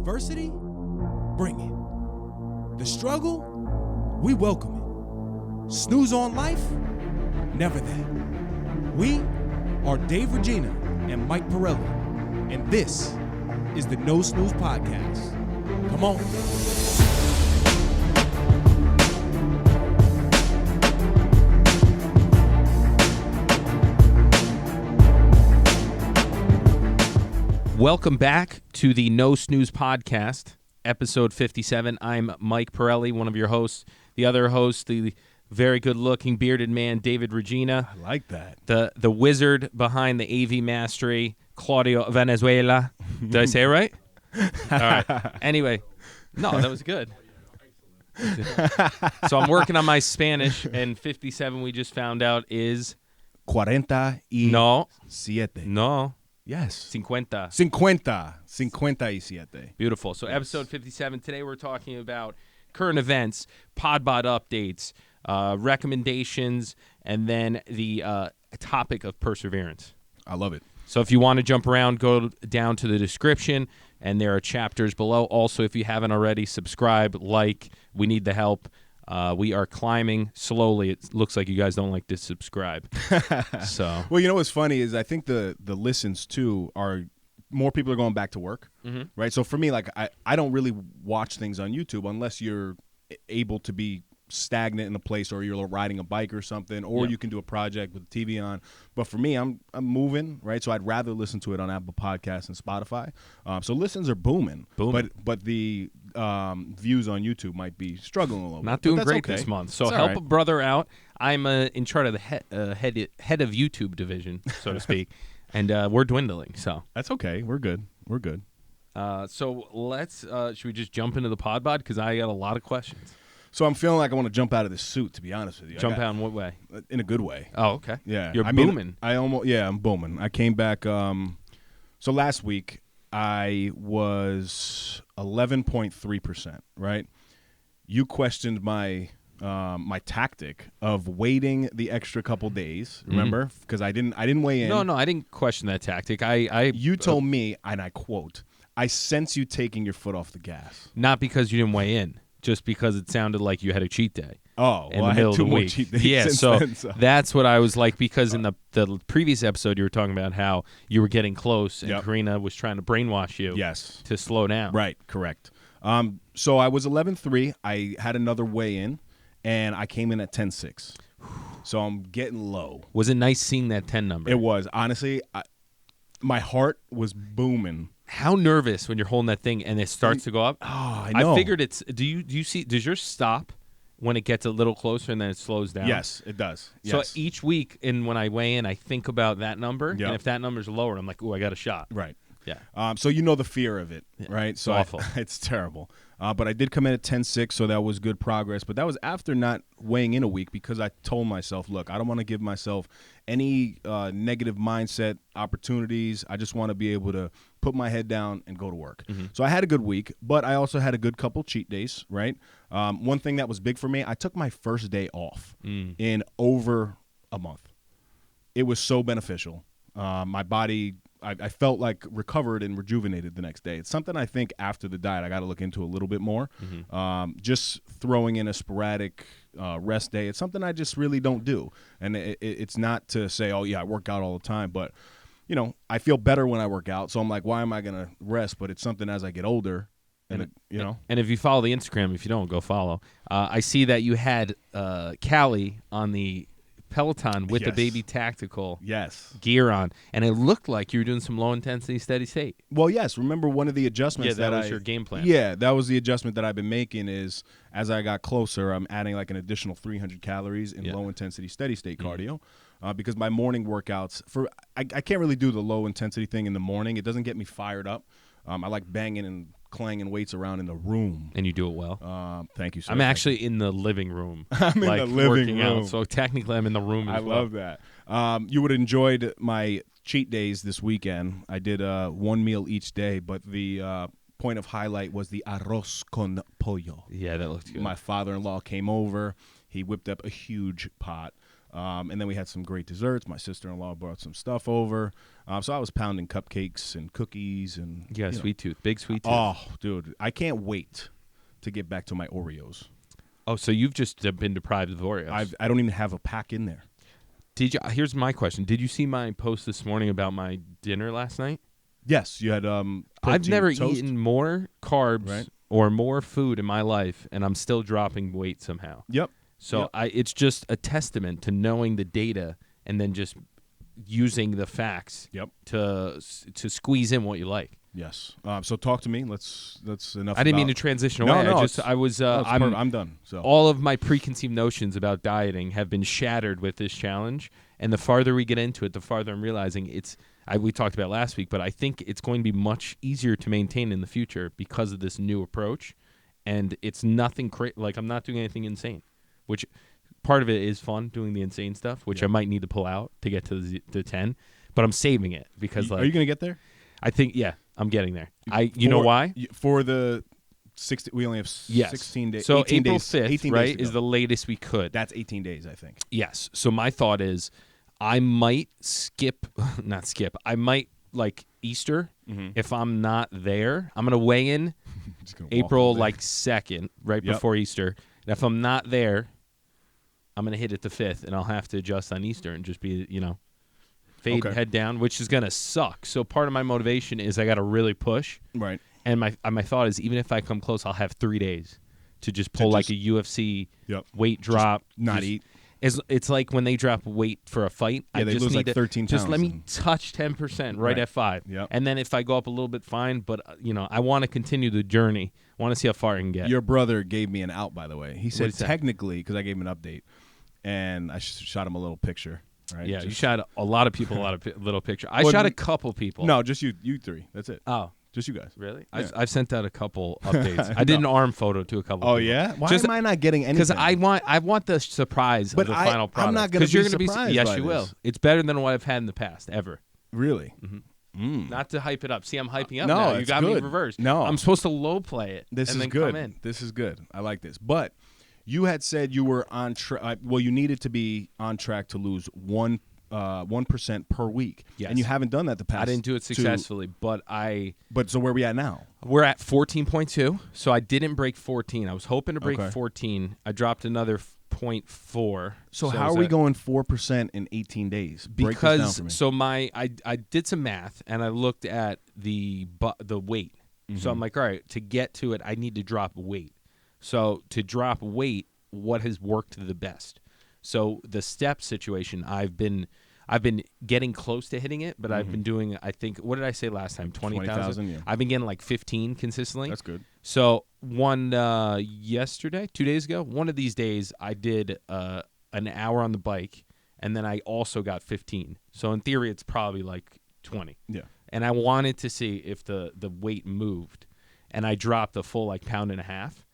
adversity? Bring it. The struggle? We welcome it. Snooze on life? Never that. We are Dave Regina and Mike Pirelli, and this is the No Snooze Podcast. Come on. Welcome back to the No Snooze Podcast, episode 57. I'm Mike Pirelli, one of your hosts. The other host, the very good-looking bearded man, David Regina. I like that. The wizard behind the AV mastery, Claudio Venezuela. Did I say it right? All right. Anyway, no, that was good. So I'm working on my Spanish, and 57 we just found out is... 47. No. Yes. 50. 57. Beautiful. So episode 57, today we're talking about current events, Podbot updates, recommendations, and then the topic of perseverance. I love it. So if you want to jump around, go down to the description, and there are chapters below. Also, if you haven't already, subscribe, like. We need the help. We are climbing slowly. It looks like you guys don't like to subscribe. So, well, you know what's funny is I think the listens too are more people are going back to work, right? So for me, like I don't really watch things on YouTube unless you're able to be stagnant in a place, or you're riding a bike or something, or you can do a project with the TV on. But for me, I'm moving, right? So I'd rather listen to it on Apple Podcasts and Spotify. So listens are booming. But the views on YouTube might be struggling a little. Not bit. doing great this month. So help a brother out. I'm in charge of the head of YouTube division, so to speak, and we're dwindling. So that's okay. We're good. So let's. Should we just jump into the Podbot? Because I got a lot of questions. So I'm feeling like I want to jump out of this suit, to be honest with you. Jump out in what way? In a good way. Oh, okay. Yeah. You're booming. I'm booming. I came back. So last week I was 11.3%. Right. You questioned my tactic of waiting the extra couple days. Remember? Because I didn't weigh in. No, I didn't question that tactic. You told me, and I quote, "I sense you taking your foot off the gas." Not because you didn't weigh in. Just because it sounded like you had a cheat day. Oh, in well, the middle I had two of the more week. cheat days. Yeah, so that's what I was like, because in the previous episode you were talking about how you were getting close and Karina was trying to brainwash you to slow down. Right, correct. So I was 11.3. I had another weigh-in, and I came in at 10.6. So I'm getting low. Was it nice seeing that 10 number? It was. Honestly, my heart was booming. How nervous when you're holding that thing and it starts to go up? Oh, I know. I figured it's. Do you see? Does yours stop when it gets a little closer and then it slows down? Yes, it does. Yes. So each week, when I weigh in, I think about that number, and if that number's lower, I'm like, "Ooh, I got a shot." Right. Yeah. So you know the fear of it, right? So awful. It's terrible. But I did come in at 10.6, so that was good progress. But that was after not weighing in a week, because I told myself, look, I don't want to give myself any negative mindset opportunities. I just want to be able to put my head down and go to work. So I had a good week, but I also had a good couple cheat days, right? One thing that was big for me, I took my first day off in over a month. It was so beneficial. My body... I felt like recovered and rejuvenated the next day. It's something I think after the diet I got to look into a little bit more. Just throwing in a sporadic rest day, it's something I just really don't do. And it's not to say, oh, yeah, I work out all the time. But, you know, I feel better when I work out. So I'm like, why am I going to rest? But it's something as I get older. And if you follow the Instagram, if you don't, go follow. I see that you had Callie on the Peloton with the baby tactical gear on, and it looked like you were doing some low intensity steady state. Well, yes. Remember one of the adjustments that was your game plan. Yeah, that was the adjustment that I've been making is as I got closer, I'm adding like an additional 300 calories in low intensity steady state cardio. Because my morning workouts, I can't really do the low intensity thing in the morning. It doesn't get me fired up. I like banging and clanging weights around in the room. And you do it well. Thank you, sir. I'm actually in the living room. I'm in the living room. Out, so technically I'm in the room as well. I love that. You would have enjoyed my cheat days this weekend. I did one meal each day, but the point of highlight was the arroz con pollo. Yeah, that looked good. My father-in-law came over. He whipped up a huge pot. And then we had some great desserts. My sister-in-law brought some stuff over. So I was pounding cupcakes and cookies. And Yeah, sweet tooth. Big sweet tooth. Oh, dude. I can't wait to get back to my Oreos. Oh, so you've just been deprived of Oreos. I don't even have a pack in there. Did you? Here's my question. Did you see my post this morning about my dinner last night? Yes, you had I've never toast. eaten more carbs or more food in my life, and I'm still dropping weight somehow. Yep. So it's just a testament to knowing the data and then just using the facts to squeeze in what you like. Yes. So talk to me. That's enough. I didn't mean to transition away. I'm done. So all of my preconceived notions about dieting have been shattered with this challenge, and the farther we get into it, the farther I'm realizing we talked about last week, but I think it's going to be much easier to maintain in the future because of this new approach, and it's nothing like I'm not doing anything insane, which part of it is fun doing the insane stuff, which I might need to pull out to get to the 10, but I'm saving it because are you going to get there? I think I'm getting there. You know why? For the 60, we only have 16 days. So 18 April days, 5th, 18 right, days is the latest we could. That's 18 days, I think. Yes. So my thought is I might I might like Easter if I'm not there. I'm going to weigh in April 2nd, right before Easter. And if I'm not there, I'm going to hit it the 5th, and I'll have to adjust on Easter and just be, fade head down, which is going to suck. So part of my motivation is I got to really push. Right. And my thought is even if I come close, I'll have 3 days to just pull like a UFC weight drop. Just not eat. It's like when they drop weight for a fight. Yeah, they lose like 13 pounds. Just let me touch 10% right at 5. Yep. And then if I go up a little bit, fine. But, I want to continue the journey. I want to see how far I can get. Your brother gave me an out, by the way. He said technically, because I gave him an update, and I shot him a little picture. Right? Yeah, you shot a lot of people, little picture. I shot a couple people. No, just you three. That's it. Oh. Just you guys. Really? Yeah. I've sent out a couple updates. I did an arm photo to a couple people. Oh, yeah? Why am I not getting anything? Because I want the surprise of the final product. I'm not going to be surprised by Yes, you will. It's better than what I've had in the past, ever. Really? Mm-hmm. Not to hype it up. See, I'm hyping up no, now. You got me reversed. No. I'm supposed to low play it. This and is then good. Come in. This is good. I like this. But you had said you were on track. Well, you needed to be on track to lose 1% per week. Yes. And you haven't done that the past. I didn't do it successfully, but so where are we at now? We're at 14.2, so I didn't break 14. I was hoping to break 14. I dropped another 0.4. So how are we going 4% in 18 days? Break because this down for me. I did some math, and I looked at the weight. So I'm like, all right, to get to it, I need to drop weight. So to drop weight, what has worked the best? So the step situation, I've been getting close to hitting it, but I've been doing, I think, what did I say last time? 20,000? Yeah. I've been getting like 15 consistently. That's good. So 2 days ago, one of these days I did an hour on the bike, and then I also got 15. So in theory, it's probably like 20. Yeah. And I wanted to see if the weight moved, and I dropped a full like 1.5 pounds.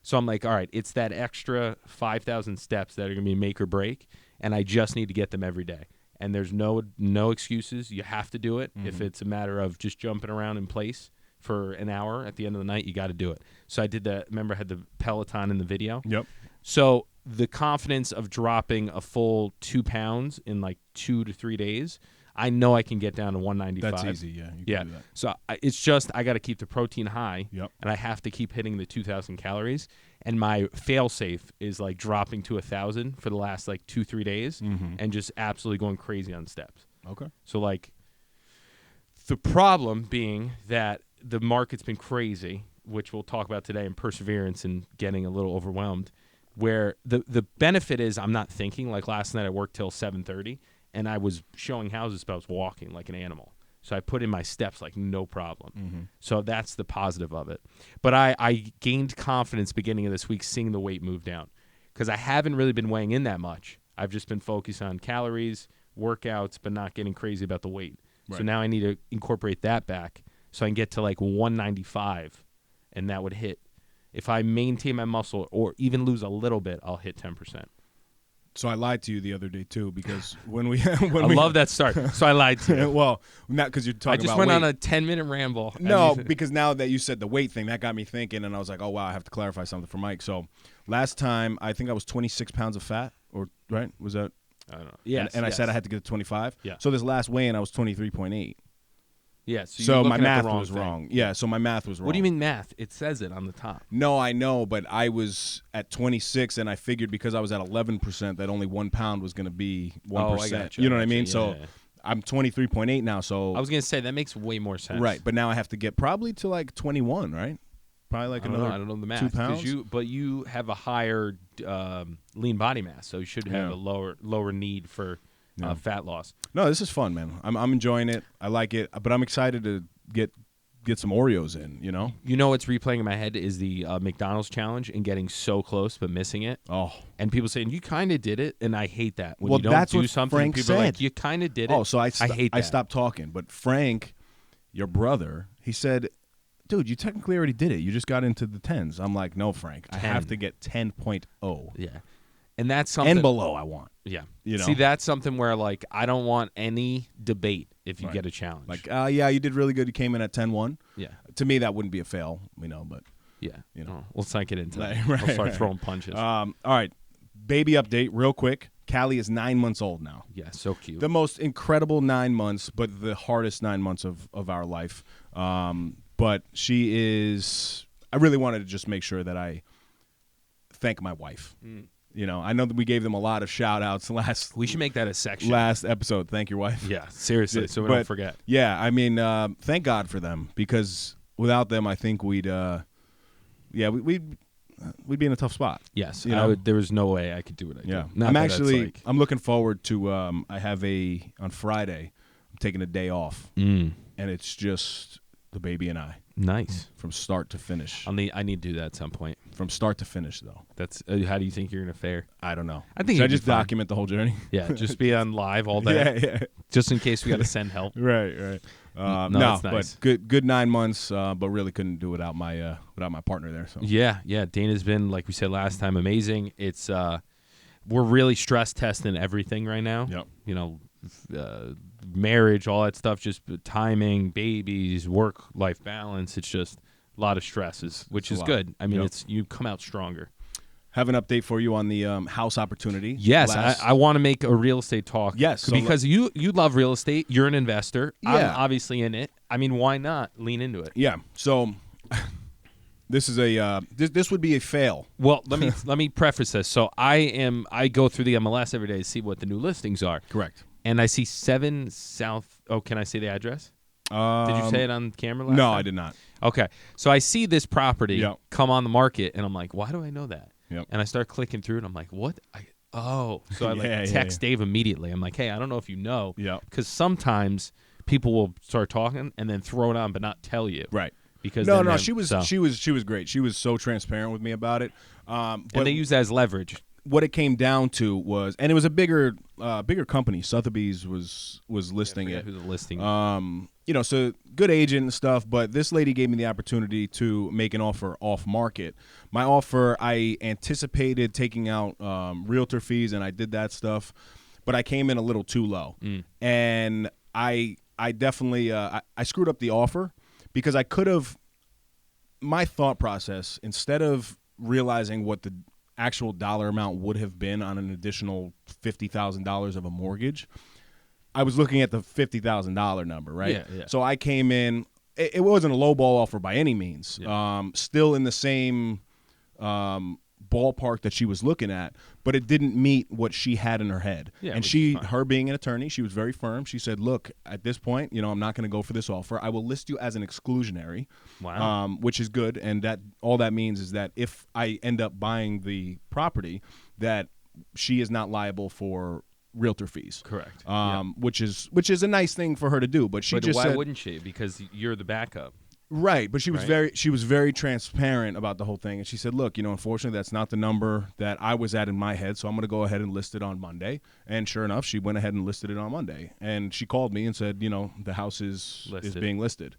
So I'm like, all right, it's that extra 5,000 steps that are going to be make or break, and I just need to get them every day. And there's no excuses. You have to do it. If it's a matter of just jumping around in place for an hour at the end of the night, you got to do it. So I did that. Remember, I had the Peloton in the video? Yep. So the confidence of dropping a full 2 pounds in like 2 to 3 days, I know I can get down to 195. That's easy, yeah. You can do that. So it's just I got to keep the protein high, and I have to keep hitting the 2,000 calories. And my fail-safe is like dropping to 1,000 for the last like 2-3 days and just absolutely going crazy on steps. Okay. So like the problem being that the market's been crazy, which we'll talk about today in perseverance and getting a little overwhelmed, where the benefit is I'm not thinking. Like last night I worked till 7:30. And I was showing houses, but I was walking like an animal. So I put in my steps like no problem. So that's the positive of it. But I gained confidence beginning of this week seeing the weight move down because I haven't really been weighing in that much. I've just been focused on calories, workouts, but not getting crazy about the weight. Right. So now I need to incorporate that back so I can get to like 195, and that would hit. If I maintain my muscle or even lose a little bit, I'll hit 10%. So I lied to you the other day too because when I love that start. So I lied to you. Well, not because you're talking about I just went weight. on a 10-minute ramble. No, because now that you said the weight thing, that got me thinking, and I was like, oh wow, I have to clarify something for Mike. So last time I think I was 26 pounds of fat, or right? Was that I don't know. Yes, and I said I had to get to 25. Yeah. So this last weigh-in, I was 23.8. Yeah. So my math the wrong was thing. wrong. Yeah. So my math was wrong. What do you mean math? It says it on the top. No, I know, but I was at 26, and I figured because I was at 11% that only 1 pound was going to be 1%. Oh, I gotcha. You know what I mean? Yeah, So yeah. I'm 23.8 now. So I was gonna say that makes way more sense. right, but now I have to get probably to like 21, right? Probably like another. I don't know the math. 2 pounds. But you have a higher lean body mass, so you should have Yeah. a lower need for fat loss. No, this is fun, man. I'm enjoying it. I like it, but I'm excited to get some Oreos in. You know. You know what's replaying in my head is the McDonald's challenge and getting so close but missing it. Oh. And people saying you kind of did it, and I hate that when Well, you don't that's do what something. Frank People are like said. you kind of did it. Oh, so I hate that. I stopped talking, but Frank, your brother, he said, "Dude, you technically already did it. You just got into the 10s." I'm like, "No, Frank. I have to get 10.0 Yeah, and that's something and below. I want." Yeah, You know? See, that's something where like I don't want any debate if you Right. get a challenge. Like, yeah, you did really good. You came in at 10.1. yeah, To me, that wouldn't be a fail, but yeah. You know. Oh, let's not get into that. Right, I'll start right. throwing punches. all right. Baby update, real quick. Callie is 9 months old now. Yeah, so cute. The most incredible 9 months, but the hardest 9 months of our life. But she is. I really wanted to just make sure that I thank my wife. You know, I know that we gave them a lot of shout outs We should make that a section. last episode. Thank your wife. Yeah, seriously, so we But, don't forget. Yeah, I mean, thank God for them, because without them, I think we'd be in a tough spot. Yes, you know? there was no way I could do what I Yeah, do. Not that it's like, I'm looking forward to. I have on Friday. I'm taking a day off, and it's just the baby and I nice from start to finish. I need to do that at some point. From start to finish, though. That's how do you think you're gonna fare? I don't know. I think Should I you'd be just fine. document the whole journey? Yeah, just be on live all day, yeah. just in case we got to send help. Right. No, No, that's nice. but good 9 months. But really couldn't do without my partner there. So Yeah. Dana's been, like we said last time, amazing. It's we're really stress testing everything right now. Yep. You know, marriage, all that stuff, just timing, babies, work-life balance. It's just a lot of stresses, which is good. I mean, Yep. you come out stronger. Have an update for you on the house opportunity. Yes, I want to make a real estate talk. Yes, so because you love real estate. You're an investor. Yeah. I'm obviously in it. I mean, why not lean into it? Yeah. So this is this would be a fail. Well, let me preface this. So I go through the MLS every day to see what the new listings are. Correct. And I see 7 South. Oh, can I say the address? Did you say it on camera last No, time? I did not. Okay. So I see this property Yep. come on the market, and I'm like, why do I know that? Yep. And I start clicking through, and I'm like, what? So I Yeah, text Dave immediately. I'm like, hey, I don't know if you know. Yep. Because sometimes people will start talking and then throw it on but not tell you. Right. Because No, then she was great. She was so transparent with me about it. But and they use that as leverage. what it came down to was, and it was a bigger company. Sotheby's was listing it. Who the listing? So good agent and stuff, but this lady gave me the opportunity to make an offer off market. My offer, I anticipated taking out realtor fees, and I did that stuff, but I came in a little too low, and I definitely I screwed up the offer because I could have. My thought process, instead of realizing what the actual dollar amount would have been on an additional $50,000 of a mortgage, I was looking at the $50,000 number, right? Yeah. So I came in. It wasn't a lowball offer by any means. Yeah. Still in the same ballpark that she was looking at, but it didn't meet what she had in her head. Yeah, and which is fine. her being an attorney, she was very firm. She said, "Look, at this point, I'm not going to go for this offer. I will list you as an exclusionary." Wow. Which is good, and that all that means is that if I end up buying the property, that she is not liable for realtor fees. Correct. Which is a nice thing for her to do, but she just why said, wouldn't she? Because you're the backup. right, but she was Right. very transparent about the whole thing, and she said, "Look, unfortunately, that's not the number that I was at in my head, so I'm going to go ahead and list it on Monday." And sure enough, she went ahead and listed it on Monday, and she called me and said, the house is being listed,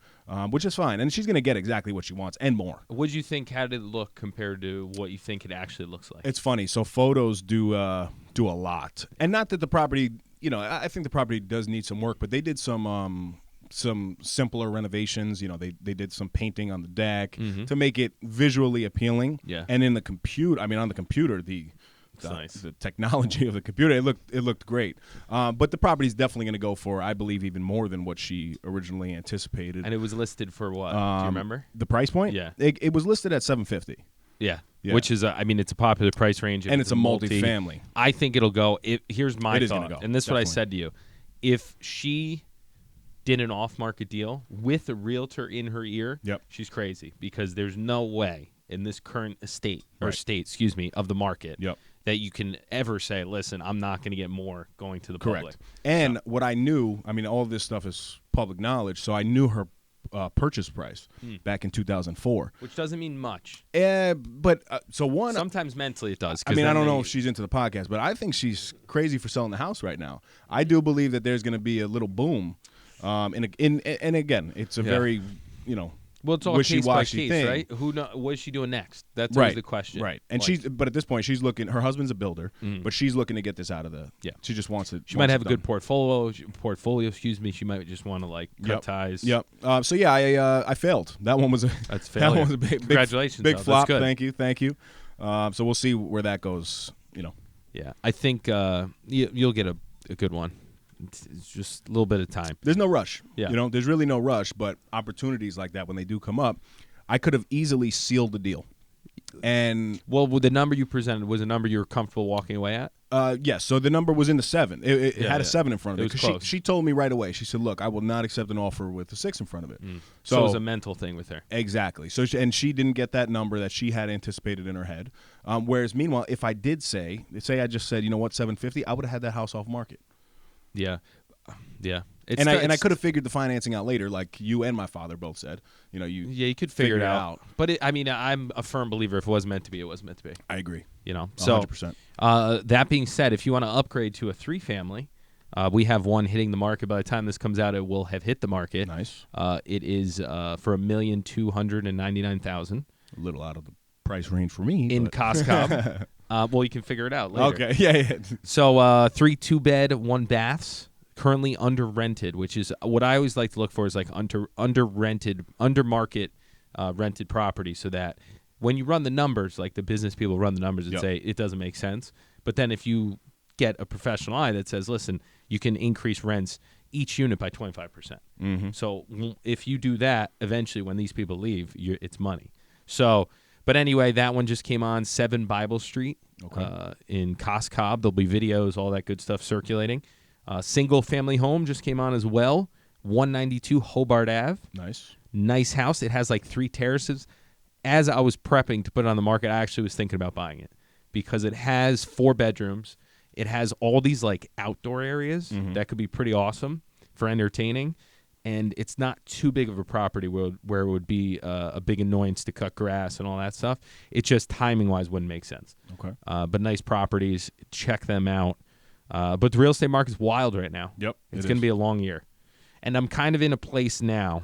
which is fine, and she's going to get exactly what she wants and more. What do you think? How did it look compared to what you think it actually looks like? It's funny. So photos do a lot, and not that the property. I think the property does need some work, but they did some simpler renovations. They did some painting on the deck to make it visually appealing. Yeah. And in the computer, on the computer, the nice. The technology of the computer. It looked great. But the property's definitely going to go for, I believe, even more than what she originally anticipated. And it was listed for what? Do you remember? The price point? Yeah. It was listed at $750. Yeah. Yeah. Which is, it's a popular price range. And it's a multi-family. I think it'll go. Here's my It thought, is gonna go, and this is what I definitely. said to you. If she did an off-market deal with a realtor in her ear, Yep. she's crazy, because there's no way in this current state of the market Yep. that you can ever say, listen, I'm not going to get more going to the Correct. public. And what I knew, all of this stuff is public knowledge, so I knew her purchase price back in 2004. Which doesn't mean much. Sometimes mentally it does. I don't know if she's into the podcast, but I think she's crazy for selling the house right now. I do believe that there's going to be a little boom. And again, it's a very, well, it's all case by wishy-washy case, thing. right? What is she doing next? That's always the question. Right. And Like, but at this point, she's looking. Her husband's a builder, but she's looking to get this out of the. Yeah. She just wants it. She might have a good portfolio. She might just want to cut ties. Yep. I failed. That one was a. That's That failure. one was a big Congratulations, big though. flop. That's good. Thank you. So we'll see where that goes. Yeah, I think you'll get a good one. It's just a little bit of time. There's no rush. Yeah. There's really no rush. But opportunities like that, when they do come up, I could have easily sealed the deal. And with the number you presented was a number you were comfortable walking away at. yes. So the number was in the 7. It had a 7 in front of it. It was 'Cause close. She told me right away. She said, "Look, I will not accept an offer with a 6 in front of it." So it was a mental thing with her. Exactly. So she didn't get that number that she had anticipated in her head. Whereas meanwhile, if I did say I just said, you know what, 750, I would have had that house off market. Yeah. Yeah. And I could have figured the financing out later, like you and my father both said. You could figure it out. But I'm a firm believer. If it was meant to be, it was meant to be. I agree. So 100%. That being said, if you want to upgrade to a 3-family, we have one hitting the market. By the time this comes out, it will have hit the market. Nice. It is for $1,299,000 A little out of the price range for me. in but- Costco. Well, you can figure it out later. Okay. Yeah. So 3 2-bed, 1 baths. Currently under rented, which is what I always like to look for, is like under market rented property, so that when you run the numbers, like the business people run the numbers and say it doesn't make sense. But then if you get a professional eye that says, listen, you can increase rents each unit by 25%. Mm-hmm. So if you do that, eventually when these people leave, it's money. So, but anyway, that one just came on 7 Bible Street in Costco. There'll be videos, all that good stuff circulating. Single family home just came on as well. 192 Hobart Ave. Nice house. It has like 3 terraces. As I was prepping to put it on the market, I actually was thinking about buying it because it has 4 bedrooms. It has all these like outdoor areas that could be pretty awesome for entertaining. And it's not too big of a property where it would be a big annoyance to cut grass and all that stuff. It just timing-wise wouldn't make sense. Okay. But nice properties. Check them out. But the real estate market's wild right now. Yep. It's going to be a long year. And I'm kind of in a place now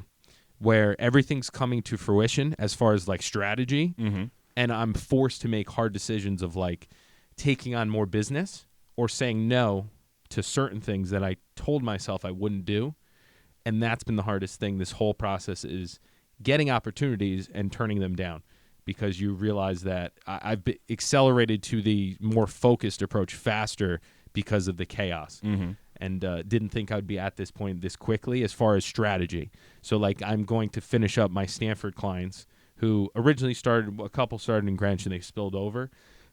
where everything's coming to fruition as far as like strategy. Mm-hmm. And I'm forced to make hard decisions of like taking on more business or saying no to certain things that I told myself I wouldn't do. And that's been the hardest thing. This whole process is getting opportunities and turning them down, because you realize that I've been accelerated to the more focused approach faster because of the chaos, and didn't think I would be at this point this quickly as far as strategy. So like I'm going to finish up my Stanford clients who originally a couple started in Greenwich and they spilled over,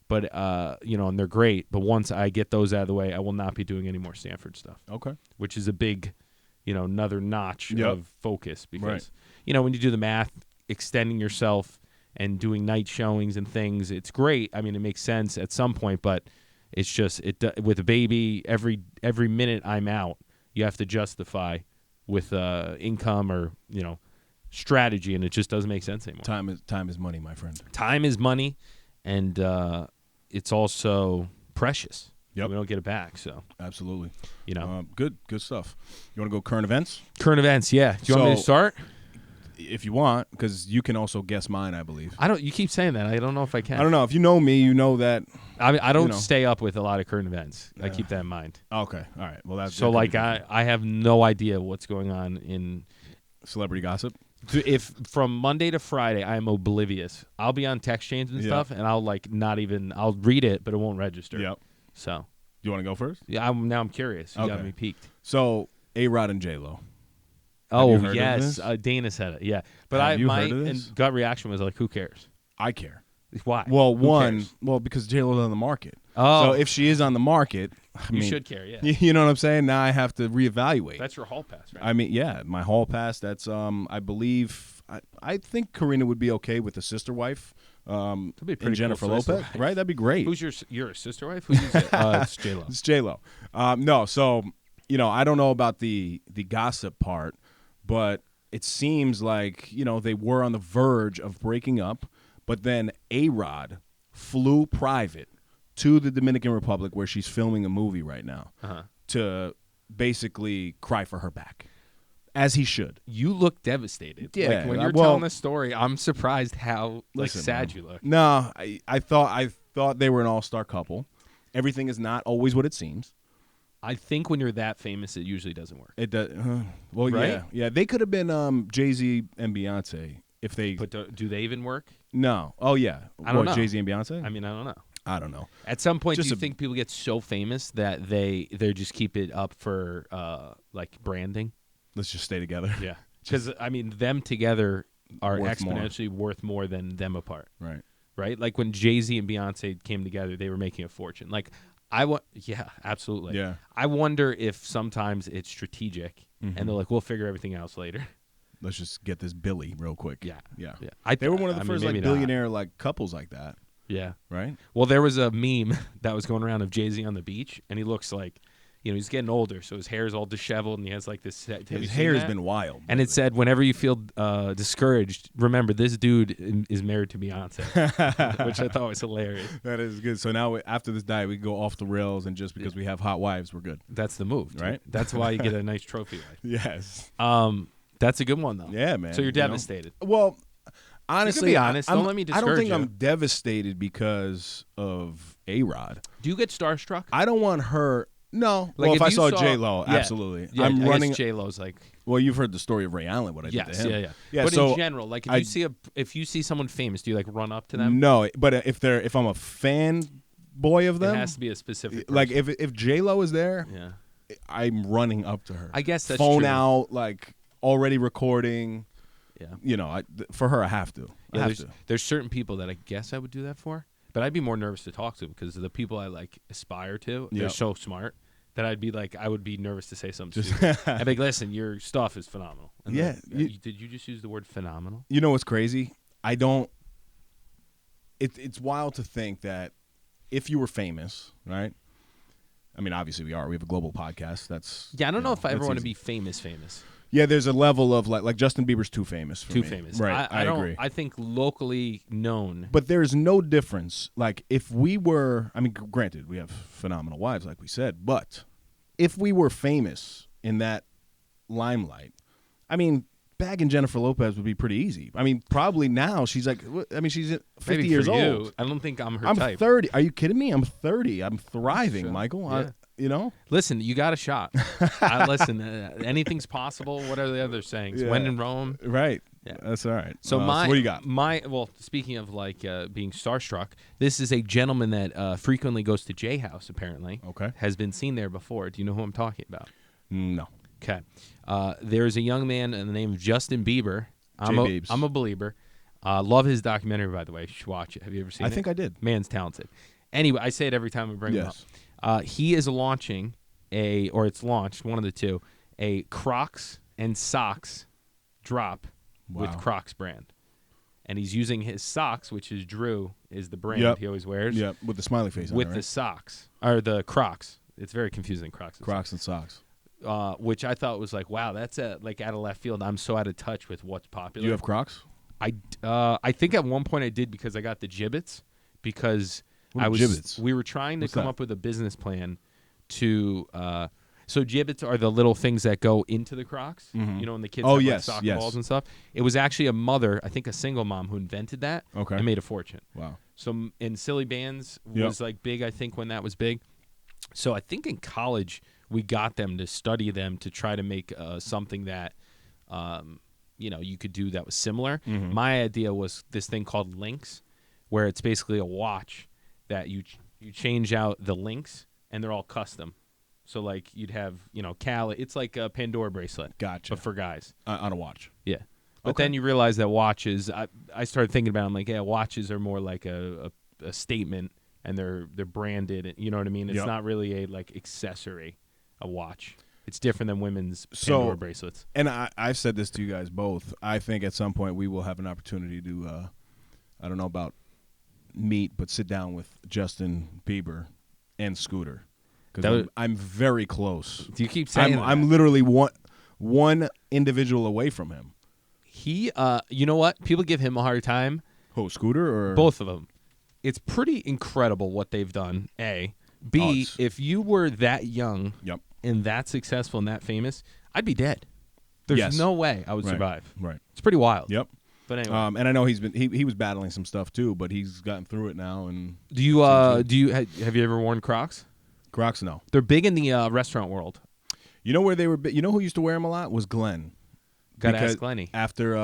but and they're great. But once I get those out of the way, I will not be doing any more Stanford stuff. Okay. Which is a big, another notch of focus, because, Right. When you do the math, extending yourself and doing night showings and things, it's great. I mean, it makes sense at some point, but it's just with a baby, every minute I'm out, you have to justify with income or strategy, and it just doesn't make sense anymore. Time is money, my friend. Time is money, and it's also precious. Yep. We don't get it back, so Absolutely. Good Good stuff. You want to go current events? current events. Yeah. Do you want me to start? If you want, because you can also guess mine, I believe. I don't. You keep saying that. I don't know if I can. I don't know. If you know me, you know that. I don't stay up with a lot of current events. I keep that in mind. Okay. All right. Well, that's So like I have no idea what's going on in celebrity gossip. If from Monday to Friday I am oblivious, I'll be on text chains and stuff, and I'll I'll read it, but it won't register. Yep. So You want to go first? yeah, now I'm curious. You got me peaked. So A-Rod and J-Lo. Oh you heard of yes, this? Dana said it. Yeah, but Have you my heard of this? gut reaction was like, who cares? I care. Why? Well, Who cares? because J-Lo's on the market. Oh. So if she is on the market, I You mean, should care. Yeah, you know what I'm saying? Now I have to reevaluate. that's your hall pass, right? I mean, yeah, my hall pass. That's I believe I think Karina would be okay with a sister wife. That'd be pretty and Jennifer cool sister Lopez, wife. right? That'd be great. Who's your sister wife? Who's it? It's J-Lo. It's J-Lo. No, so I don't know about the gossip part, but it seems like they were on the verge of breaking up, but then A-Rod flew private to the Dominican Republic where she's filming a movie right now to basically cry for her back, as he should. You look devastated. Yeah, Like, when you're well, telling this story, I'm surprised how sad man. you look. No, I thought they were an all-star couple. Everything is not always what it seems. I think when you're that famous, it usually doesn't work. It does. Well, Right? yeah. They could have been Jay-Z and Beyonce if they. But do they even work? No. Oh yeah. I don't know. Jay-Z and Beyonce. I mean, I don't know. I don't know. At some point, Just do you think people get so famous that they just keep it up for like branding? Let's just stay together. Yeah, because I mean, them together are Worth more. exponentially worth more than them apart. Right. Right? Like when Jay-Z and Beyonce came together, they were making a fortune. Like yeah, absolutely. Yeah. I wonder if sometimes it's strategic, and they're like, we'll figure everything else later. Let's just get this Billy real quick. Yeah. Yeah. Yeah. They were one of the I mean, first maybe like not. billionaire like couples like that. Yeah. Right. Well, there was a meme that was going around of Jay-Z on the beach, and he looks like, he's getting older, so his hair's all disheveled, and he has like this. His hair has been wild. And it said, whenever you feel discouraged, remember this dude is married to Beyonce, which I thought was hilarious. That is good. So now after this diet, we go off the rails, and just because we have hot wives, we're good. That's the move, dude. Right? That's why you get a nice trophy wife. Yes. That's a good one, though. Yeah, man. So you're devastated. Well, honestly, be honest. Don't let me I discourage don't think you. I'm devastated because of A-Rod. Do you get starstruck? I don't want her. No. Like well, if I you saw J-Lo, yeah. absolutely. Yeah, I'm I running. guess J-Lo's like. Well, you've heard the story of Ray Allen, what I did Yes, to him. yeah. But so in general, like if you see someone famous, do you like run up to them? No, but if I'm a fan boy of them, It has to be a specific person. like if J-Lo is there, Yeah. I'm running up to her. I guess that's phone true. out, like already recording. Yeah. For her, I have to. Yeah, there's certain people that I guess I would do that for, but I'd be more nervous to talk to because the people I like aspire to, they're so smart that I would be nervous to say something stupid. I'd be like, listen, your stuff is phenomenal. And Yeah, did you just use the word phenomenal? You know what's crazy? I don't. It's wild to think that if you were famous, right? I mean, obviously we are. We have a global podcast. That's I don't know if I ever that's want to easy. be famous. Yeah, there's a level of like Justin Bieber's too famous for Too me. famous. Right, I don't, agree. I think locally known. But there's no difference. Like if we were, I mean, granted, we have phenomenal wives, like we said, but if we were famous in that limelight, I mean, bagging Jennifer Lopez would be pretty easy. I mean, probably now she's like, she's 50 Maybe years for you, old. I don't think I'm her I'm type. 30. Are you kidding me? I'm 30. I'm thriving, Sure. Michael. Yeah. Listen, you got a shot. Listen, anything's possible. What are the other sayings? Yeah. When in Rome. Right. Yeah. That's all right. So what do you got? Well, speaking of like being starstruck, this is a gentleman that frequently goes to J House. Apparently, Okay. has been seen there before. Do you know who I'm talking about? No. Okay, there's a young man in the name of Justin Bieber. J-Biebs. I'm a believer. Love his documentary, by the way. You should watch it. Have you ever seen it? I think I did. Man's talented. Anyway, I say it every time we bring him Yes. up. He is launching it's launched, one of the two, a Crocs and socks drop with Wow. Crocs brand. And he's using his socks, which is Drew, is the brand Yep. he always wears, Yeah, with the smiley face on with it, right? the socks, or the Crocs. It's very confusing, Crocs. And Crocs and socks. which I thought was like, wow, that's like out of left field. I'm so out of touch with what's popular. Do you have Crocs? I think at one point I did because I got the gibbets because What are gibbets? we were trying to What's come that? up with a business plan to so gibbets are the little things that go into the Crocs, you know, when the kids Oh, have yes, like soccer yes. balls and stuff. It was actually a mother, I think a single mom, who invented that Okay. and made a fortune. Wow. So in Silly Bands Yep. was like big, I think, when that was big. So I think in college we got them to study them to try to make something that you could do that was similar. Mm-hmm. My idea was this thing called links, where it's basically a watch that you change out the links and they're all custom. So like you'd have Cali. It's like a Pandora bracelet, Gotcha. but for guys On a watch. Yeah. But Okay. then you realize that watches. I started thinking about it. I'm like, yeah, watches are more like a statement, and they're branded. You know what I mean? It's Yep. not really a like accessory, a watch. It's different than women's Pandora bracelets. And I've said this to you guys both. I think at some point we will have an opportunity to, I don't know about meet, but sit down with Justin Bieber and Scooter. Because I'm very close. Do you keep saying that? I'm literally one individual away from him. He, you know what? People give him a hard time. Who, Scooter or Both of them. It's pretty incredible what they've done. A. B. If you were that young Yep. and that successful and that famous, I'd be dead. There's no way I would survive. Right. It's pretty wild. Yep. But anyway, And I know he was battling some stuff too, but he's gotten through it now. And do you have you ever worn Crocs? Crocs, no. They're big in the restaurant world. You know where they were? You know who used to wear them a lot was Glenn. Gotta ask Glenny. After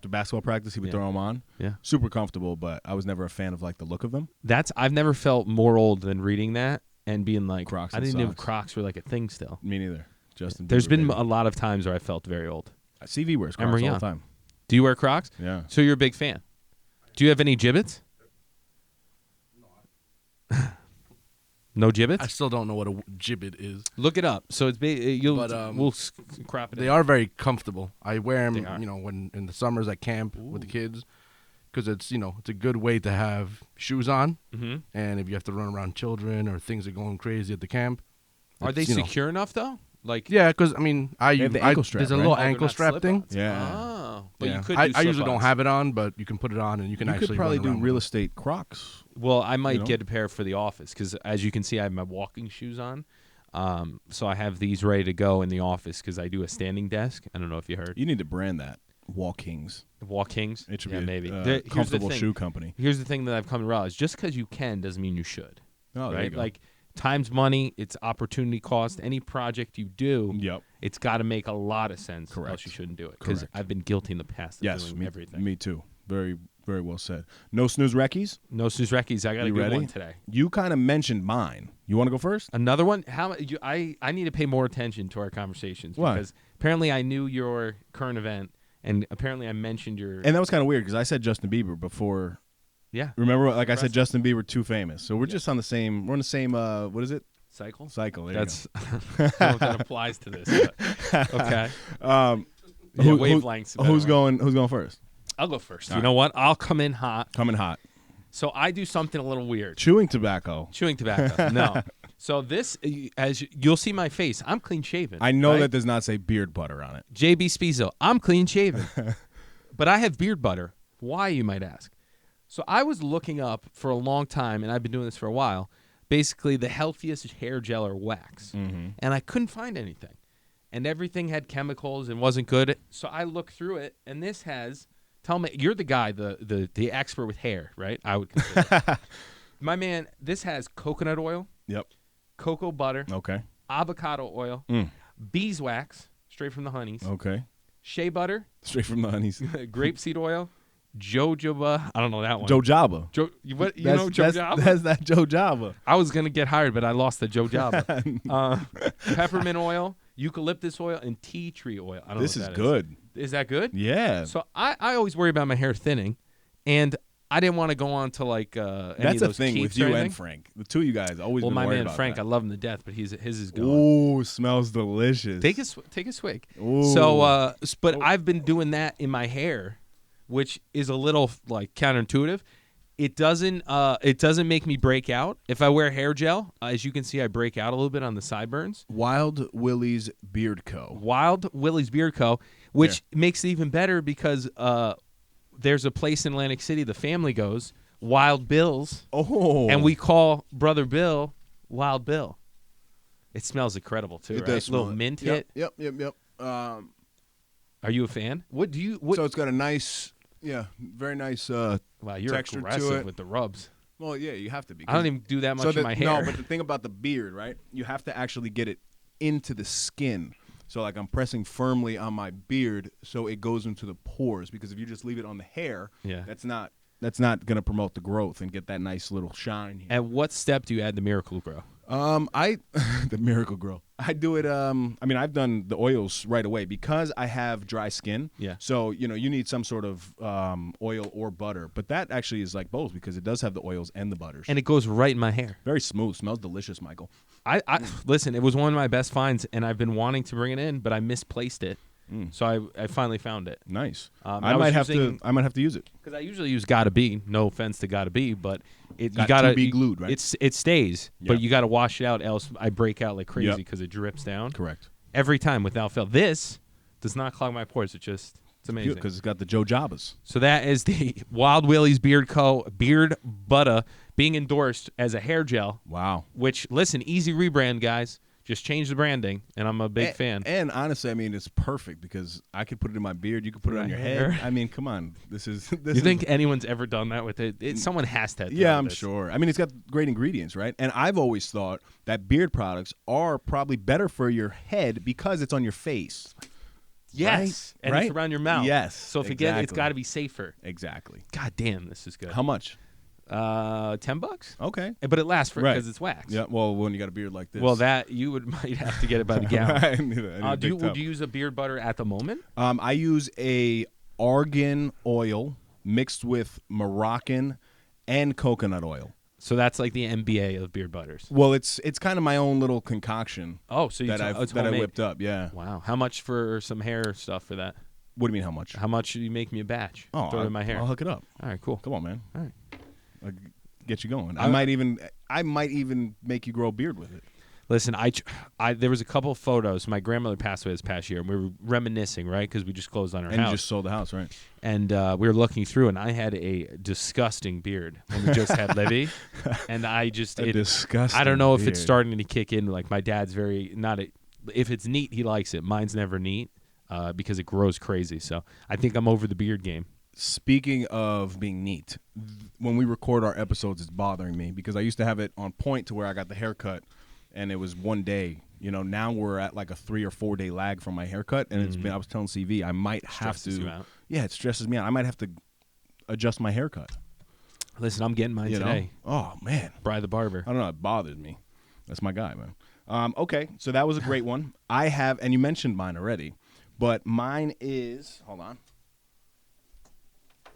basketball practice, he would throw them on. Yeah, super comfortable, but I was never a fan of like the look of them. I've never felt more old than reading that and being like, Crocs I and didn't know socks. Crocs were like a thing still. Me neither. Justin. There's Bieber, been baby. a lot of times where I felt very old. CV wears Crocs all the time. Do you wear Crocs? Yeah. So you're a big fan. Do you have any gibbets? No gibbets? I still don't know what a gibbet is. Look it up. So it's we'll crop it. They are very comfortable. I wear They them, are. when in the summers at camp with the kids, because it's it's a good way to have shoes on, and if you have to run around children or things are going crazy at the camp. Are they it's, secure enough though? Like Yeah, because I have the ankle strap, there's a right? little Oh, they're ankle not strap thing. slip-ons. Yeah. Oh, but Yeah. you could. I do usually don't slip-ons. have it on, but you can put it on and you can You actually could probably run do around real with estate Crocs. Well, I might You know? get a pair for the office because, as you can see, I have my walking shoes on. So I have these ready to go in the office because I do a standing desk. I don't know if you heard. You need to brand that Walkings. Walkings. It should yeah, be maybe. a Here's the comfortable thing. shoe company. Here's the thing that I've come to realize: just because you can doesn't mean you should. Oh, there you right? go. Like time's money. It's opportunity cost. Any project you do, Yep. it's got to make a lot of sense. Correct. Else you shouldn't do it. Because Correct. I've been guilty in the past of Yes, doing everything. me too. Very, very well said. No snooze reckies. No snooze reckies. I got a You good ready? one today. You kind of mentioned mine. You want to go first? Another one? I need to pay more attention to our conversations Why? because apparently I knew your current event and apparently I mentioned your And that was kind of weird because I said Justin Bieber before. yeah Remember, like I said, Impressive. Justin Bieber too famous. So we're just on the same. We're on the same. What is it? cycle. Cycle. There That's I don't know if that applies to this. But, okay. you go. Yeah, wavelengths. Who's going? Who's going first? I'll go first. All You know what? I'll come in hot. Coming hot. So I do something a little weird. Chewing tobacco. Chewing tobacco. No. So this, as you'll see my face, I'm clean shaven. I know right? that does not say beard butter on it. JB Spizzo, I'm clean shaven. But I have beard butter. Why, you might ask? So I was looking up for a long time, and I've been doing this for a while, basically the healthiest hair gel or wax. Mm-hmm. And I couldn't find anything. And everything had chemicals and wasn't good. So I looked through it, and this has, tell me, you're the guy, the expert with hair, right? I would consider. My man, this has coconut oil, Yep. cocoa butter, Okay. avocado oil, Mm. beeswax, straight from the honeys, Okay. shea butter, Straight from the honeys. grapeseed oil, jojoba. I don't know that one. Joe Java. You know jojoba? That's that Joe Java. I was gonna get hired, but I lost the jojoba. Peppermint oil, eucalyptus oil, and tea tree oil. I don't This know is what that good. Is that good? Yeah. So I always worry about my hair thinning, and I didn't want to go on to like any That's of the those thing with Keiths or you anything. and Frank. The two of you guys always Well, been my worried man about Frank, I that. love him to death, but his is gone. Ooh, smells delicious. Take a swig. Ooh. So, but I've been doing that in my hair, which is a little like counterintuitive. It doesn't make me break out. If I wear hair gel, as you can see, I break out a little bit on the sideburns. Wild Willie's Beard Co. Wild Willie's Beard Co., which makes it even better because there's a place in Atlantic City the family goes, Wild Bill's, Oh. and we call Brother Bill Wild Bill. It smells incredible too, It right? does smell Little it. mint Yep, hit. Yep. Are you a fan? What do you? So it's got a nice, very nice wow, you're texture to aggressive it. with the rubs. Well, yeah, you have to be. I don't even do that much so in my hair. No, but the thing about the beard, right? You have to actually get it into the skin. So like I'm pressing firmly on my beard so it goes into the pores, because if you just leave it on the hair, that's not going to promote the growth and get that nice little shine here. At what step do you add the Miracle Grow? The Miracle Grow. I do it. I mean, I've done the oils right away because I have dry skin. Yeah. So you need some sort of oil or butter, but that actually is like both because it does have the oils and the butters. And it goes right in my hair. Very smooth. Smells delicious, Michael. I listen. It was one of my best finds, and I've been wanting to bring it in, but I misplaced it. So I finally found it. Nice. I might have to use it because I usually use Gotta Be. No offense to Gotta Be, but you to gotta be glued, right? It stays, Yeah. but you gotta wash it out, else I break out like crazy because it drips down. Correct. Every time without fail. This does not clog my pores. It's amazing Because it's got the Joe Jobbas. So that is the Wild Willie's Beard Co. Beard Butter being endorsed as a hair gel. Wow. Which, listen, easy rebrand, guys. Just change the branding, and I'm a big fan. And honestly, I mean, it's perfect because I could put it in my beard. You could put it on your head. I mean, come on. This is. You think anyone's ever done that with it? Someone has to. Yeah, I'm sure. I mean, it's got great ingredients, right? And I've always thought that beard products are probably better for your head because it's on your face. Yes, and right? it's around your mouth. Yes. So if it's got to be safer. Exactly. God damn, this is good. How much? $10. Okay. But it lasts because it's wax. Yeah. Well, when you got a beard like this. Well, that you might have to get it by the gallon. Would you use a beard butter at the moment? I use a Orgain oil mixed with Moroccan and coconut oil. So that's like the MBA of beard butters. Well, it's kind of my own little concoction. Oh, so that I whipped up. Yeah. Wow. How much for some hair stuff for that? What do you mean? How much? How much do you make me a batch? Oh, throw it in my hair. I'll hook it up. All right, cool. Come on, man. All right. I'll get you going. I might even make you grow a beard with it. Listen, there was a couple of photos. My grandmother passed away this past year, and we were reminiscing, right? Because we just closed on her house. And you just sold the house, right? And we were looking through, and I had a disgusting beard when we just had Livy. And I just disgusting. I don't know if beard. it's starting to kick in. Like my dad's if it's neat, he likes it. Mine's never neat because it grows crazy. So I think I'm over the beard game. Speaking of being neat, when we record our episodes, it's bothering me because I used to have it on point to where I got the haircut, and it was one day. Now we're at like a 3 or 4 day lag from my haircut, and it's been. I was telling CV I might have to. You out. Yeah, it stresses me out. I might have to adjust my haircut. Listen, I'm getting mine today. Oh man, Bri the barber. I don't know. It bothers me. That's my guy, man. Okay, so that was a great one. I have, and you mentioned mine already, but mine is. Hold on.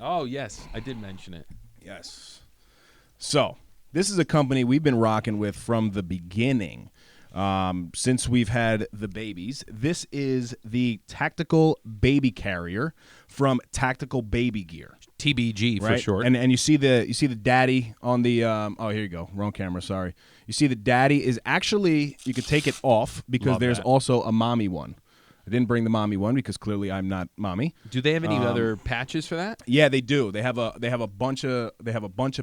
Oh, yes. I did mention it. Yes. So, this is a company we've been rocking with from the beginning, since we've had the babies. This is the Tactical Baby Carrier from Tactical Baby Gear. TBG for short. And you see the daddy on the oh, here you go. Wrong camera, sorry. You see the daddy is actually, you could take it off because there's also a mommy one. I didn't bring the mommy one because clearly I'm not mommy. Do they have any other patches for that? Yeah, they do. They have a bunch of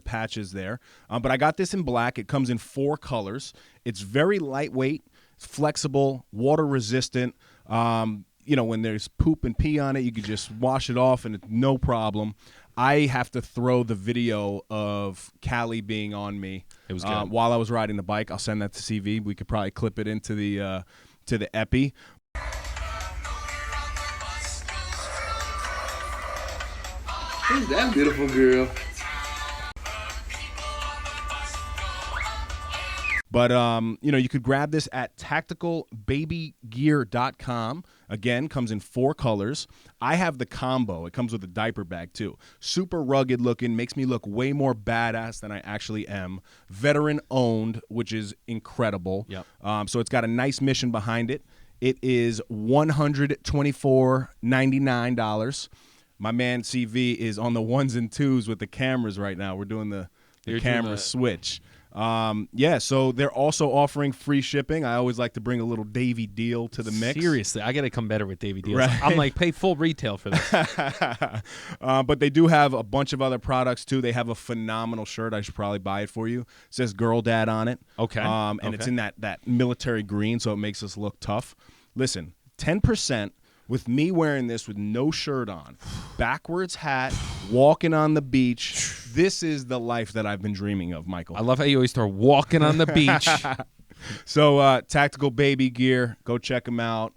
patches there. But I got this in black. It comes in 4 colors. It's very lightweight, it's flexible, water resistant. When there's poop and pee on it, you can just wash it off and it's no problem. I have to throw the video of Callie being on me. It was good. While I was riding the bike. I'll send that to CV. We could probably clip it into the epi. Who's that beautiful girl? But, you could grab this at tacticalbabygear.com. Again, comes in 4 colors. I have the combo. It comes with a diaper bag, too. Super rugged looking. Makes me look way more badass than I actually am. Veteran owned, which is incredible. Yep. So it's got a nice mission behind it. It is $124.99. My man CV is on the 1s and 2s with the cameras right now. We're doing the camera switch. So they're also offering free shipping. I always like to bring a little Davey deal to the mix. Seriously, I got to come better with Davey deals. Right. I'm like, pay full retail for this. But they do have a bunch of other products, too. They have a phenomenal shirt. I should probably buy it for you. It says Girl Dad on it. Okay. It's in that military green, so it makes us look tough. Listen, 10%. With me wearing this with no shirt on, backwards hat, walking on the beach. This is the life that I've been dreaming of, Michael. I love how you always start walking on the beach. So, Tactical Baby Gear, go check them out.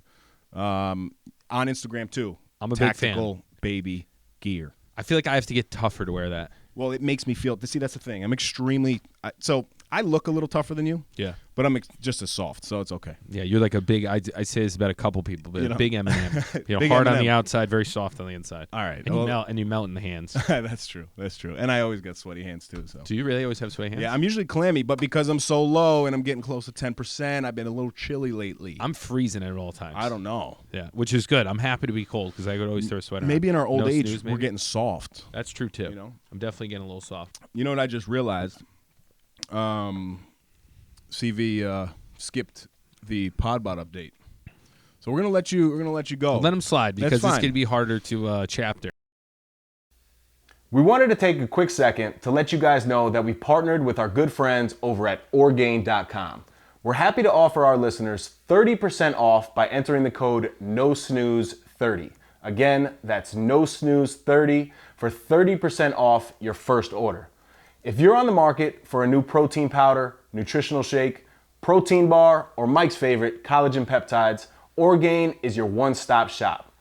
On Instagram too. I'm a big fan. Tactical baby gear. I feel like I have to get tougher to wear that. Well, it makes me feel. See, that's the thing. I'm extremely. So I look a little tougher than you. Yeah. But I'm just as soft, so it's okay. Yeah, you're like a big. I say this about a couple people, but a big M&M. Big hard on M&M. the outside, very soft on the inside. All right. And you melt in the hands. That's true. That's true. And I always get sweaty hands too. So. Do you really always have sweaty hands? Yeah, I'm usually clammy, but because I'm so low and I'm getting close to 10%, I've been a little chilly lately. I'm freezing at all times. I don't know. Yeah, which is good. I'm happy to be cold because I could always throw a sweater on. Maybe in our old age, snooze, we're getting soft. That's true too. You know? I'm definitely getting a little soft. You know what I just realized? CV skipped the Podbot update, so we're gonna let you go. Let him slide because this could be harder to chapter. We wanted to take a quick second to let you guys know that we partnered with our good friends over at Orgain.com. We're happy to offer our listeners 30% off by entering the code NOSNOOZE30. Again, that's NOSNOOZE30 for 30% off your first order. If you're on the market for a new protein powder, nutritional shake, protein bar, or Mike's favorite, collagen peptides, Orgain is your one-stop shop.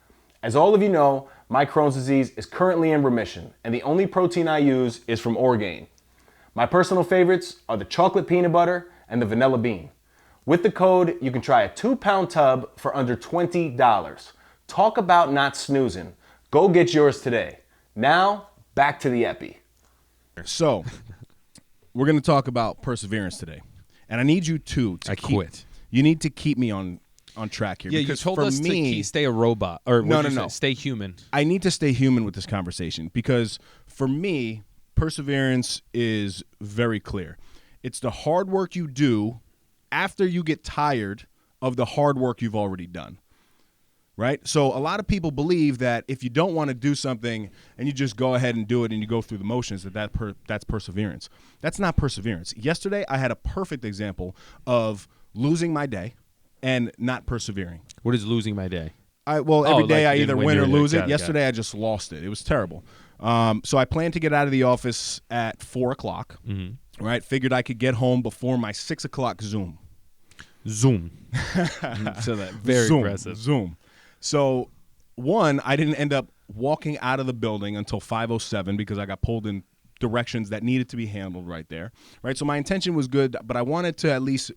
As all of you know, my Crohn's disease is currently in remission, and the only protein I use is from Orgain. My personal favorites are the chocolate peanut butter and the vanilla bean. With the code, you can try a 2-pound tub for under $20. Talk about not snoozing. Go get yours today. Now, back to the epi. So, we're going to talk about perseverance today, and I need you to quit. You need to keep me on track here. Yeah, you because told for us me, to stay a robot, or no. stay human. I need to stay human with this conversation because for me, perseverance is very clear. It's the hard work you do after you get tired of the hard work you've already done. Right? So a lot of people believe that if you don't want to do something and you just go ahead and do it and you go through the motions, that's perseverance. That's not perseverance. Yesterday, I had a perfect example of losing my day and not persevering. What is losing my day? Every day I either win or lose it. Got Yesterday, I just lost it. It was terrible. So I planned to get out of the office at 4 o'clock. Mm-hmm. Right? Figured I could get home before my 6 o'clock Zoom. So that very aggressive. Zoom. So, one, I didn't end up walking out of the building until 5:07 because I got pulled in directions that needed to be handled right there. Right? So my intention was good, but I wanted to at least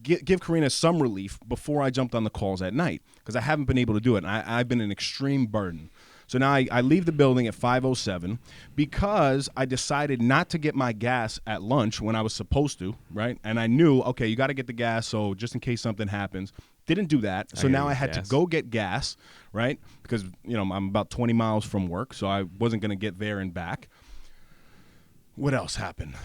give Karina some relief before I jumped on the calls at night because I haven't been able to do it. And I've been an extreme burden. So now I leave the building at 5:07 because I decided not to get my gas at lunch when I was supposed to, right? And I knew, okay, you got to get the gas so just in case something happens. Didn't do that. So now I had to go get gas, right? Because, I'm about 20 miles from work, so I wasn't going to get there and back. What else happened?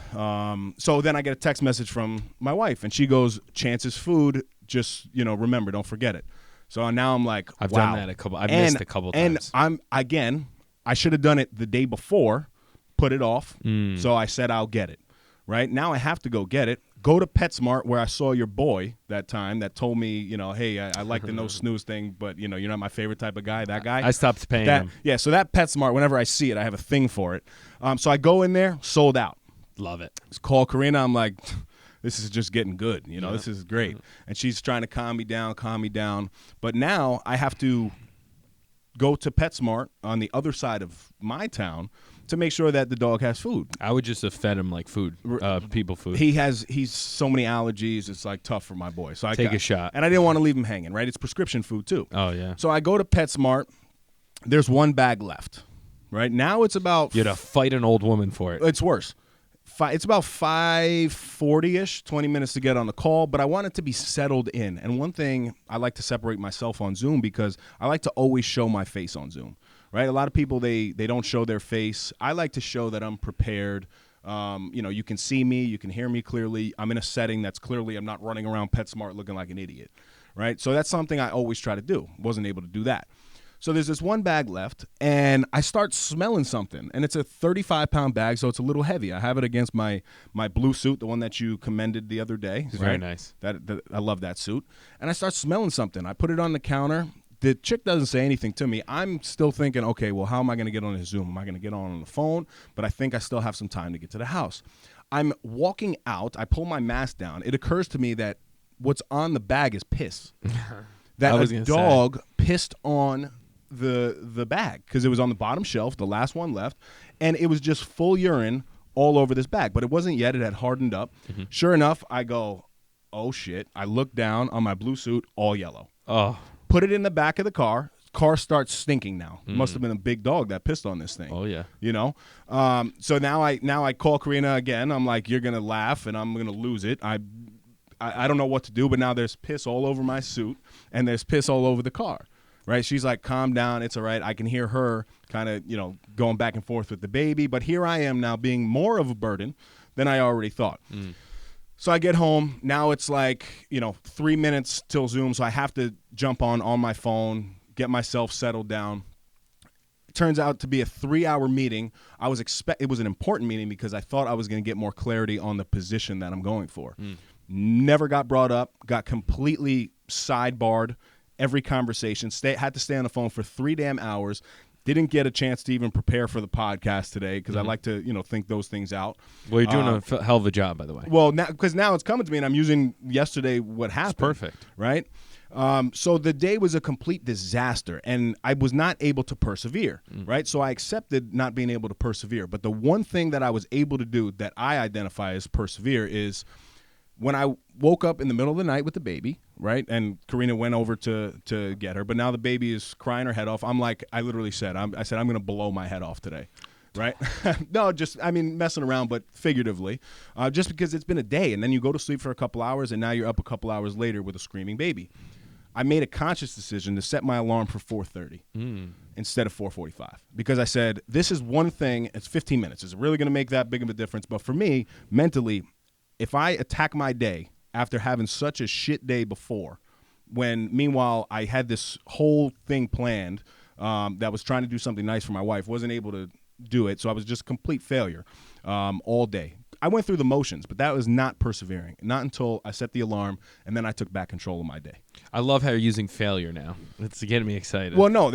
So then I get a text message from my wife, and she goes, Chance's food, just, remember, don't forget it. So now I'm like, I've wow. done that I've missed a couple times. And I should have done it the day before, put it off. So I said I'll get it. Right? Now I have to go get it. Go to PetSmart where I saw your boy that time that told me, hey, I like the no snooze thing, but, you're not my favorite type of guy, that guy. I stopped paying him. Yeah, so that PetSmart, whenever I see it, I have a thing for it. So I go in there, sold out. Love it. Call Karina. I'm like, this is just getting good. This is great. And she's trying to calm me down. But now I have to go to PetSmart on the other side of my town to make sure that the dog has food. I would just have fed him like food, people food. He's so many allergies. It's like tough for my boy. So I take a shot. And I didn't want to leave him hanging, right? It's prescription food too. Oh, yeah. So I go to PetSmart. There's one bag left, right? Now it's about... You had to fight an old woman for it. It's worse. It's about 5:40-ish, 20 minutes to get on the call, but I want it to be settled in. And one thing, I like to separate myself on Zoom because I like to always show my face on Zoom, right? A lot of people, they don't show their face. I like to show that I'm prepared. You can see me, you can hear me clearly. I'm in a setting that's clearly I'm not running around PetSmart looking like an idiot, right? So that's something I always try to do. Wasn't able to do that. So there's this one bag left, and I start smelling something, and it's a 35-pound bag, so it's a little heavy. I have it against my blue suit, the one that you commended the other day. It's very nice. I love that suit. And I start smelling something. I put it on the counter. The chick doesn't say anything to me. I'm still thinking, okay, well, how am I going to get on his Zoom? Am I going to get on the phone? But I think I still have some time to get to the house. I'm walking out. I pull my mask down. It occurs to me that what's on the bag is piss. that I was a gonna dog pissed on the bag because it was on the bottom shelf, the last one left, and it was just full urine all over this bag. But it wasn't yet. It had hardened up. Sure enough, I go, oh, shit. I look down on my blue suit, all yellow. Oh. Put it in the back of the car. Car starts stinking now. Must have been a big dog that pissed on this thing. Oh, yeah. You know? So now I call Karina again. I'm like, you're going to laugh, and I'm going to lose it. I don't know what to do, but now there's piss all over my suit, and there's piss all over the car. Right? She's like, calm down. It's all right. I can hear her kind of, going back and forth with the baby. But here I am now being more of a burden than I already thought. So I get home. Now it's like, 3 minutes till Zoom. So I have to jump on my phone, get myself settled down. It turns out to be a 3-hour meeting. It was an important meeting because I thought I was going to get more clarity on the position that I'm going for. Never got brought up, got completely sidebarred. Every conversation, had to stay on the phone for 3 damn hours. Didn't get a chance to even prepare for the podcast today because I like to, think those things out. Well, you're doing a hell of a job, by the way. Well, because now it's coming to me, and I'm using yesterday what happened. It's perfect, right? So the day was a complete disaster, and I was not able to persevere, right? So I accepted not being able to persevere. But the one thing that I was able to do that I identify as persevere is when I woke up in the middle of the night with the baby, right? And Karina went over to get her, but now the baby is crying her head off. I'm like, I literally said, I'm going to blow my head off today, right? No, messing around, but figuratively, just because it's been a day, and then you go to sleep for a couple hours, and now you're up a couple hours later with a screaming baby. I made a conscious decision to set my alarm for 4:30 instead of 4:45 because I said, this is one thing, it's 15 minutes. Is it really going to make that big of a difference? But for me, mentally, if I attack my day after having such a shit day before, when meanwhile I had this whole thing planned that was trying to do something nice for my wife, wasn't able to do it, so I was just complete failure all day. I went through the motions, but that was not persevering. Not until I set the alarm, and then I took back control of my day. I love how you're using failure now. It's getting me excited. Well, no,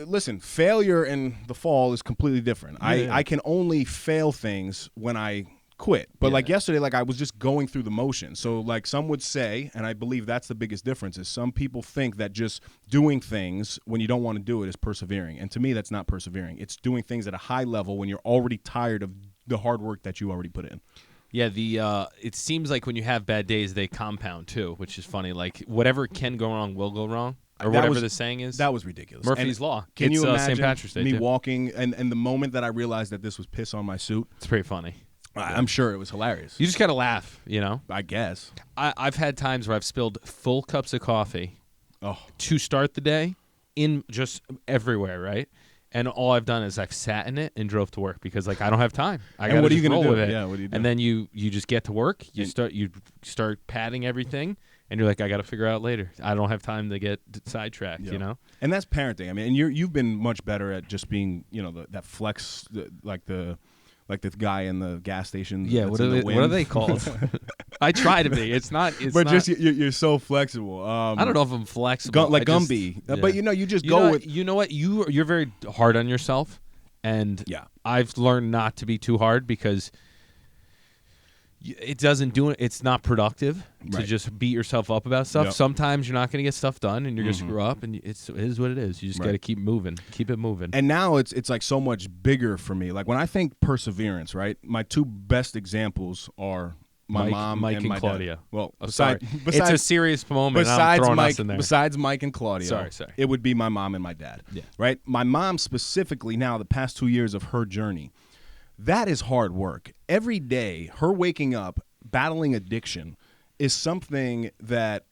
listen, failure in the fall is completely different. Yeah. I can only fail things when I quit. But like yesterday, like I was just going through the motions. So like some would say, and I believe that's the biggest difference, is some people think that just doing things when you don't want to do it is persevering. And to me, that's not persevering. It's doing things at a high level when you're already tired of the hard work that you already put in. Yeah, it seems like when you have bad days, they compound too, which is funny. Like whatever can go wrong will go wrong, or whatever the saying is. That was ridiculous. Murphy's Law. Can you imagine St. Patrick's Day me too. walking and the moment that I realized that this was piss on my suit? It's pretty funny. I'm sure it was hilarious. You just gotta laugh, I guess. I've had times where I've spilled full cups of coffee Oh, to start the day in just everywhere, right? And all I've done is I've sat in it and drove to work because like I don't have time. I got what are you just gonna roll do? with it. Yeah, what do you do? And then you just get to work. You start padding everything, and you're like, I got to figure out later. I don't have time to get sidetracked. Yeah. And that's parenting. I mean, and you've been much better at just being, that flex, like the guy in the gas station. Yeah, what are they called? I try to be. It's not. But just you're so flexible. I don't know if I'm flexible. Like Gumby. Yeah. But you just go with. You know what? You're very hard on yourself, and Yeah. I've learned not to be too hard because it doesn't do it. It's not productive to Right. just beat yourself up about stuff. Yep. Sometimes you're not going to get stuff done, and you're going to screw up, and it is what it is. You just Right. got to keep moving, keep it moving. And now it's like so much bigger for me. Like when I think perseverance, right? My two best examples are my mom Mike and my Claudio. dad. Well, Sorry. It's a serious moment. And I'm throwing us in there. Besides Mike and Claudio, Sorry. it would be my mom and my dad. Yeah. Right? My mom specifically now, the past 2 years of her journey, that is hard work. Every day, her waking up, battling addiction is something that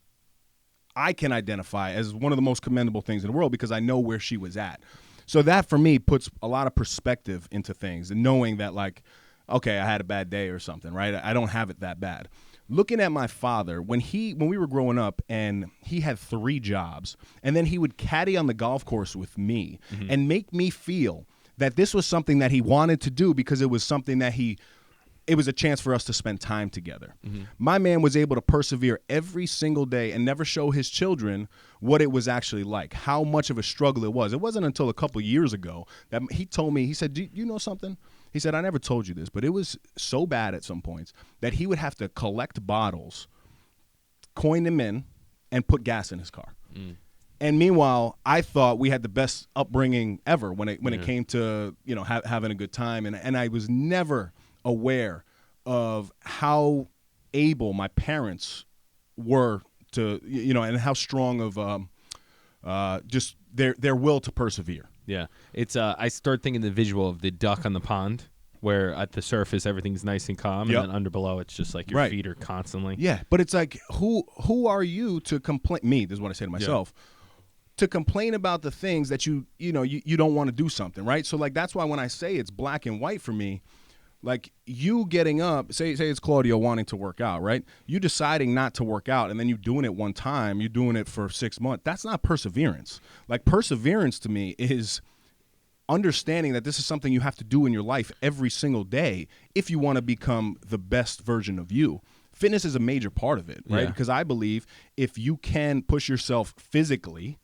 I can identify as one of the most commendable things in the world because I know where she was at. So that for me puts a lot of perspective into things and knowing that like, okay, I had a bad day or something, right? I don't have it that bad. Looking at my father, when we were growing up and he had 3 jobs and then he would caddy on the golf course with me and make me feel that this was something that he wanted to do because it was something that it was a chance for us to spend time together. My man was able to persevere every single day and never show his children what it was actually like, how much of a struggle it was. It wasn't until a couple years ago that he told me, he said, do you know something? He said, I never told you this, but it was so bad at some points that he would have to collect bottles, coin them in, and put gas in his car. And meanwhile, I thought we had the best upbringing ever when it came to having a good time, and I was never aware of how able my parents were to and how strong of just their will to persevere. Yeah, it's I start thinking the visual of the duck on the pond, where at the surface everything's nice and calm, and then under below it's just like your feet are constantly. Yeah, but it's like who are you to complain? Me, this is what I say to myself. To complain about the things that you don't want to do something, right? So like that's why when I say it's black and white for me, like you getting up, say it's Claudio wanting to work out, right? You deciding not to work out and then you doing it one time, you're doing it for 6 months. That's not perseverance. Like perseverance to me is understanding that this is something you have to do in your life every single day if you want to become the best version of you. Fitness is a major part of it, right? Yeah. Because I believe if you can push yourself physically,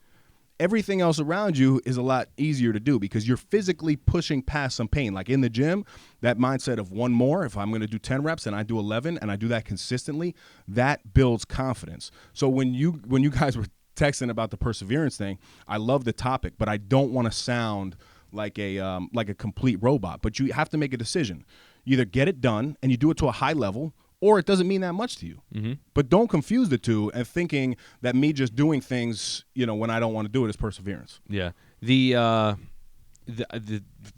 everything else around you is a lot easier to do because you're physically pushing past some pain. Like in the gym, that mindset of one more, if I'm going to do 10 reps and I do 11 and I do that consistently, that builds confidence. So when you guys were texting about the perseverance thing, I love the topic, but I don't want to sound like a complete robot. But you have to make a decision. You either get it done and you do it to a high level, or it doesn't mean that much to you. Mm-hmm. But don't confuse the two and thinking that me just doing things, when I don't want to do it is perseverance. Yeah. The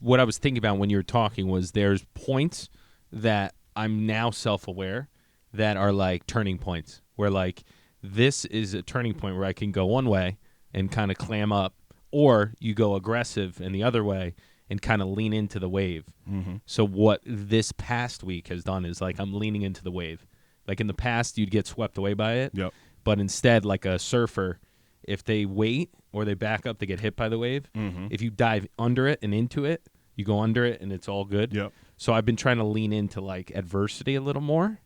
what I was thinking about when you were talking was there's points that I'm now self-aware that are like turning points where like this is a turning point where I can go one way and kind of clam up, or you go aggressive in the other way and kind of lean into the wave. Mm-hmm. So what this past week has done is like I'm leaning into the wave. Like in the past, you'd get swept away by it. Yep. But instead, like a surfer, if they wait or they back up, they get hit by the wave. Mm-hmm. If you dive under it and into it, you go under it and it's all good. Yep. So I've been trying to lean into like adversity a little more.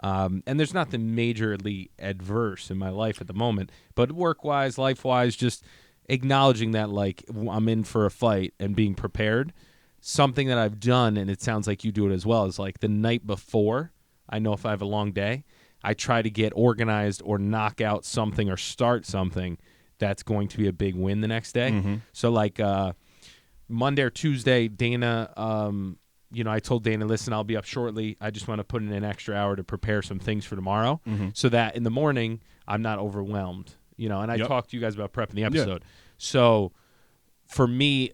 And there's nothing majorly adverse in my life at the moment. But work-wise, life-wise, just acknowledging that like I'm in for a fight and being prepared. Something that I've done, and it sounds like you do it as well, is like the night before, I know if I have a long day, I try to get organized or knock out something or start something that's going to be a big win the next day. Mm-hmm. So like Monday or Tuesday, Dana, I told Dana, listen, I'll be up shortly. I just want to put in an extra hour to prepare some things for tomorrow so that in the morning I'm not overwhelmed. And I talked to you guys about prepping the episode. Yeah. So for me,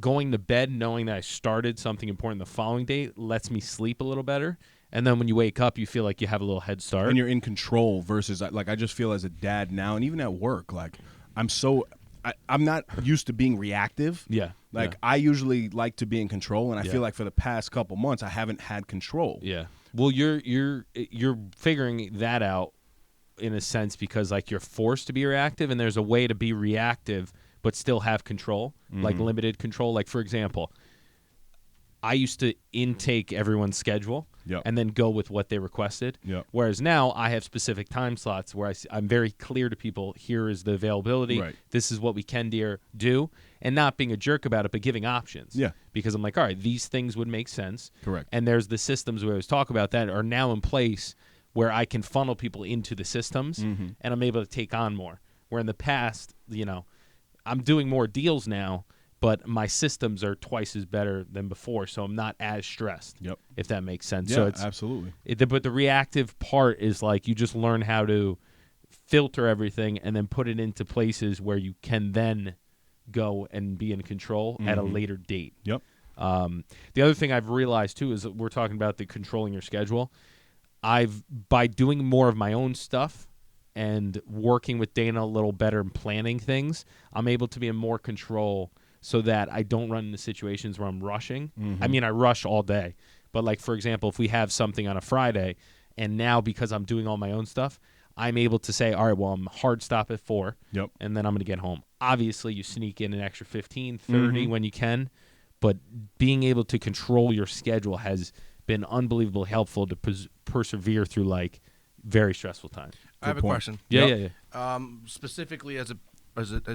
going to bed knowing that I started something important the following day lets me sleep a little better. And then when you wake up, you feel like you have a little head start. And you're in control versus, like, I just feel as a dad now, and even at work, like, I'm not used to being reactive. Yeah. Like, I usually like to be in control, and I feel like for the past couple months, I haven't had control. Yeah. Well, you're figuring that out in a sense because like you're forced to be reactive, and there's a way to be reactive but still have control, like limited control. Like for example, I used to intake everyone's schedule and then go with what they requested. Yep. Whereas now I have specific time slots where I'm very clear to people, here is the availability. Right. This is what we can do, and not being a jerk about it, but giving options. Yeah. Because I'm like, all right, these things would make sense. Correct. And there's the systems we always talk about that are now in place where I can funnel people into the systems and I'm able to take on more. Where in the past, I'm doing more deals now, but my systems are twice as better than before, so I'm not as stressed. Yep. If that makes sense. Yeah, so it's absolutely. But the reactive part is like you just learn how to filter everything and then put it into places where you can then go and be in control at a later date. Yep. The other thing I've realized too is that we're talking about the controlling your schedule. By doing more of my own stuff and working with Dana a little better and planning things, I'm able to be in more control so that I don't run into situations where I'm rushing. I mean, I rush all day. But like, for example, if we have something on a Friday and now because I'm doing all my own stuff, I'm able to say, all right, well, I'm hard stop at 4 and then I'm going to get home. Obviously, you sneak in an extra 15, 30 when you can, but being able to control your schedule has been unbelievably helpful to persevere through like very stressful times. I have a question. Yeah. Specifically as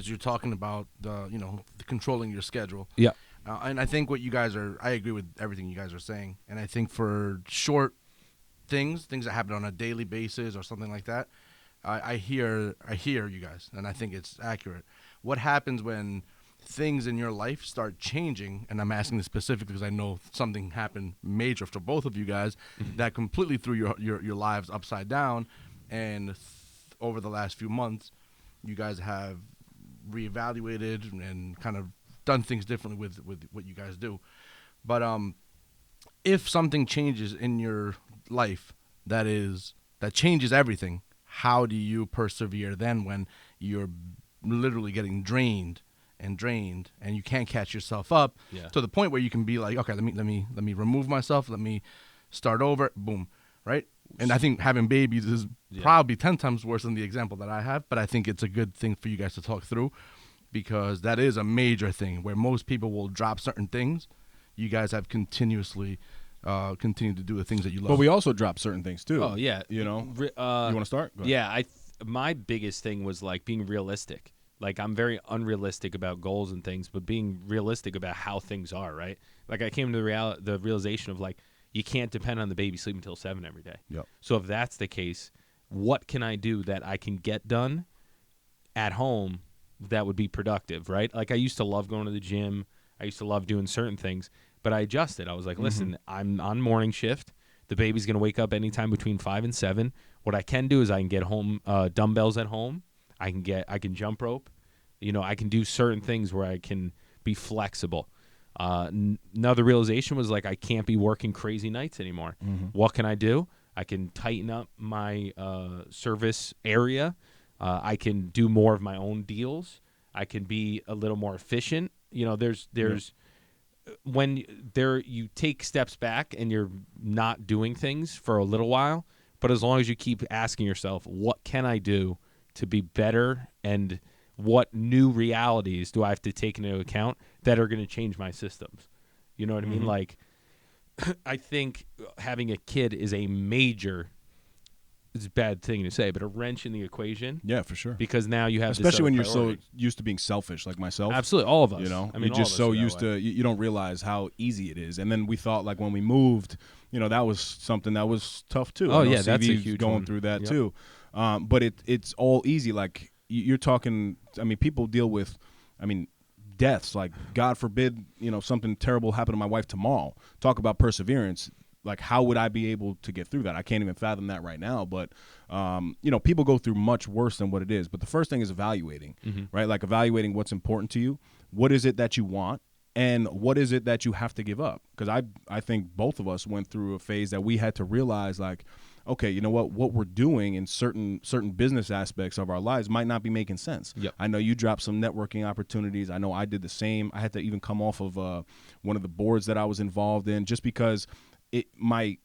you're talking about the controlling your schedule. Yeah. And I think I agree with everything you guys are saying. And I think for short things that happen on a daily basis or something like that, I hear you guys, and I think it's accurate. What happens when things in your life start changing? And I'm asking this specifically because I know something happened major for both of you guys that completely threw your lives upside down. And over the last few months, you guys have reevaluated and kind of done things differently with what you guys do. But if something changes in your life that changes everything, how do you persevere then when you're literally getting drained and you can't catch yourself up to the point where you can be like, okay, let me remove myself, let me start over, boom, right? And I think having babies is probably 10 times worse than the example that I have, but I think it's a good thing for you guys to talk through, because that is a major thing where most people will drop certain things. You guys have continuously continue to do the things that you love. But we also drop certain things too. Oh yeah, you want to start? Go ahead. Yeah, my biggest thing was like being realistic. Like I'm very unrealistic about goals and things, but being realistic about how things are. Right? Like I came to the realization of like you can't depend on the baby sleeping until 7 every day. Yep. So if that's the case, what can I do that I can get done at home that would be productive? Right? Like I used to love going to the gym. I used to love doing certain things. But I adjusted. I was like, listen, I'm on morning shift. The baby's going to wake up anytime between 5 and 7. What I can do is I can get home dumbbells at home. I can jump rope. I can do certain things where I can be flexible. Another realization was like I can't be working crazy nights anymore. What can I do? I can tighten up my service area. I can do more of my own deals. I can be a little more efficient. There's when you take steps back and you're not doing things for a little while, but as long as you keep asking yourself, what can I do to be better, and what new realities do I have to take into account that are going to change my systems? You know what I mean? Like, I think having a kid is a major, it's a bad thing to say, but a wrench in the equation. Yeah, for sure. Because now you have especially when you're priority. so used to being selfish, like myself. Absolutely, all of us. I mean, you're just so used to you don't realize how easy it is. And then we thought like when we moved, that was something that was tough too. Oh I know yeah, that's a CV's huge going one. through that too. But it's all easy. Like you're talking. I mean, people deal with. I mean, deaths. Like God forbid, something terrible happened to my wife tomorrow. Talk about perseverance. Like, how would I be able to get through that? I can't even fathom that right now. But, people go through much worse than what it is. But the first thing is evaluating, right? Like evaluating what's important to you. What is it that you want? And what is it that you have to give up? Because I think both of us went through a phase that we had to realize, like, okay, you know what we're doing in certain business aspects of our lives might not be making sense. Yep. I know you dropped some networking opportunities. I know I did the same. I had to even come off of one of the boards that I was involved in just because my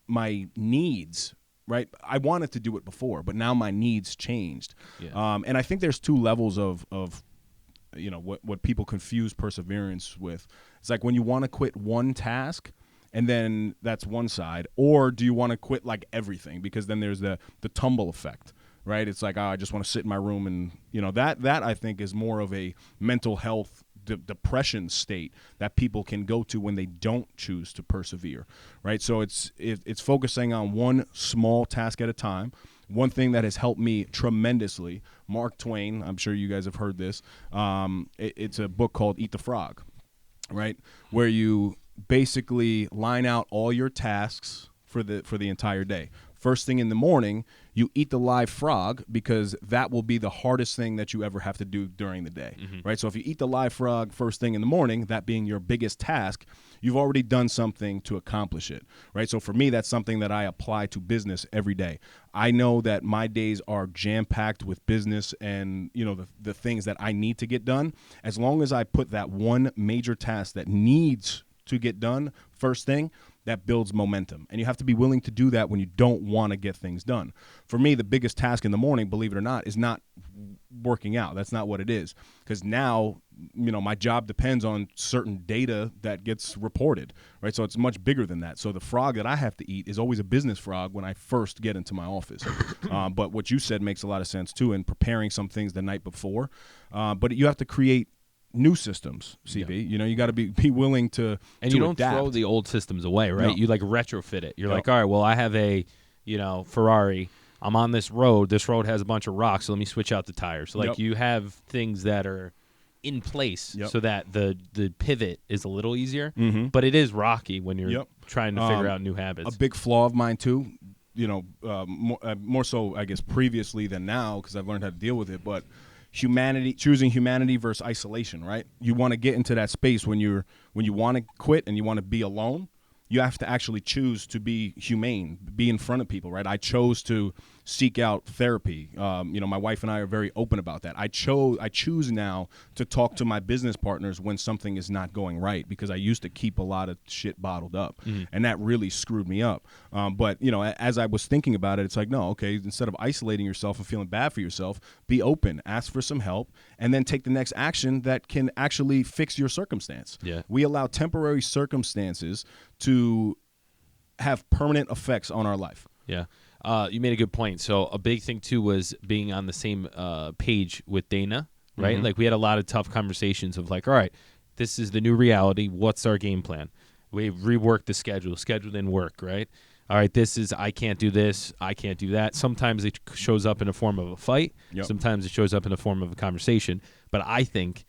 needs, right? I wanted to do it before, but now my needs changed. Yeah. And I think there's two levels of what people confuse perseverance with. It's like when you want to quit one task, and then that's one side, or do you want to quit like everything? Because then there's the tumble effect, right? It's like, I just want to sit in my room, and that I think is more of a mental health depression state that people can go to when they don't choose to persevere, right? So it's focusing on one small task at a time. One thing that has helped me tremendously, Mark Twain, I'm sure you guys have heard this, it's a book called Eat the Frog, right? Where you basically line out all your tasks for the entire day. First thing in the morning, you eat the live frog, because that will be the hardest thing that you ever have to do during the day, right? So if you eat the live frog first thing in the morning, that being your biggest task, you've already done something to accomplish it, right? So for me, that's something that I apply to business every day. I know that my days are jam-packed with business and, the things that I need to get done. As long as I put that one major task that needs to get done first thing, that builds momentum. And you have to be willing to do that when you don't want to get things done. For me, the biggest task in the morning, believe it or not, is not working out. That's not what it is. Because now, my job depends on certain data that gets reported, right? So it's much bigger than that. So the frog that I have to eat is always a business frog when I first get into my office. But what you said makes a lot of sense too, in preparing some things the night before. But you have to create new systems, CB. Yeah. You got to be willing to and to you don't adapt. throw the old systems away, right? No. You like retrofit it. You're Yep. like, all right, well, I have a Ferrari. I'm on this road. This road has a bunch of rocks, so let me switch out the tires. Like, Yep. you have things that are in place Yep. so that the pivot is a little easier. Mhm. But it is rocky when you're Yep. trying to figure out new habits. A big flaw of mine too, more so I guess previously than now because I've learned how to deal with it. But choosing humanity versus isolation, right? You want to get into that space when you want to quit and you want to be alone. You have to actually choose to be humane, be in front of people, right? I chose to seek out therapy. My wife and I are very open about that. I choose now to talk to my business partners when something is not going right because I used to keep a lot of shit bottled up, and that really screwed me up. But as I was thinking about it, it's like, no, okay, instead of isolating yourself and feeling bad for yourself, be open, ask for some help, and then take the next action that can actually fix your circumstance. Yeah. We allow temporary circumstances to have permanent effects on our life. Yeah. You made a good point. So a big thing, too, was being on the same page with Dana, right? Mm-hmm. Like, we had a lot of tough conversations of like, all right, this is the new reality. What's our game plan? We reworked the schedule. Schedule didn't work, right? All right, this is I can't do this. I can't do that. Sometimes it shows up in the form of a fight. Yep. Sometimes it shows up in the form of a conversation. But I think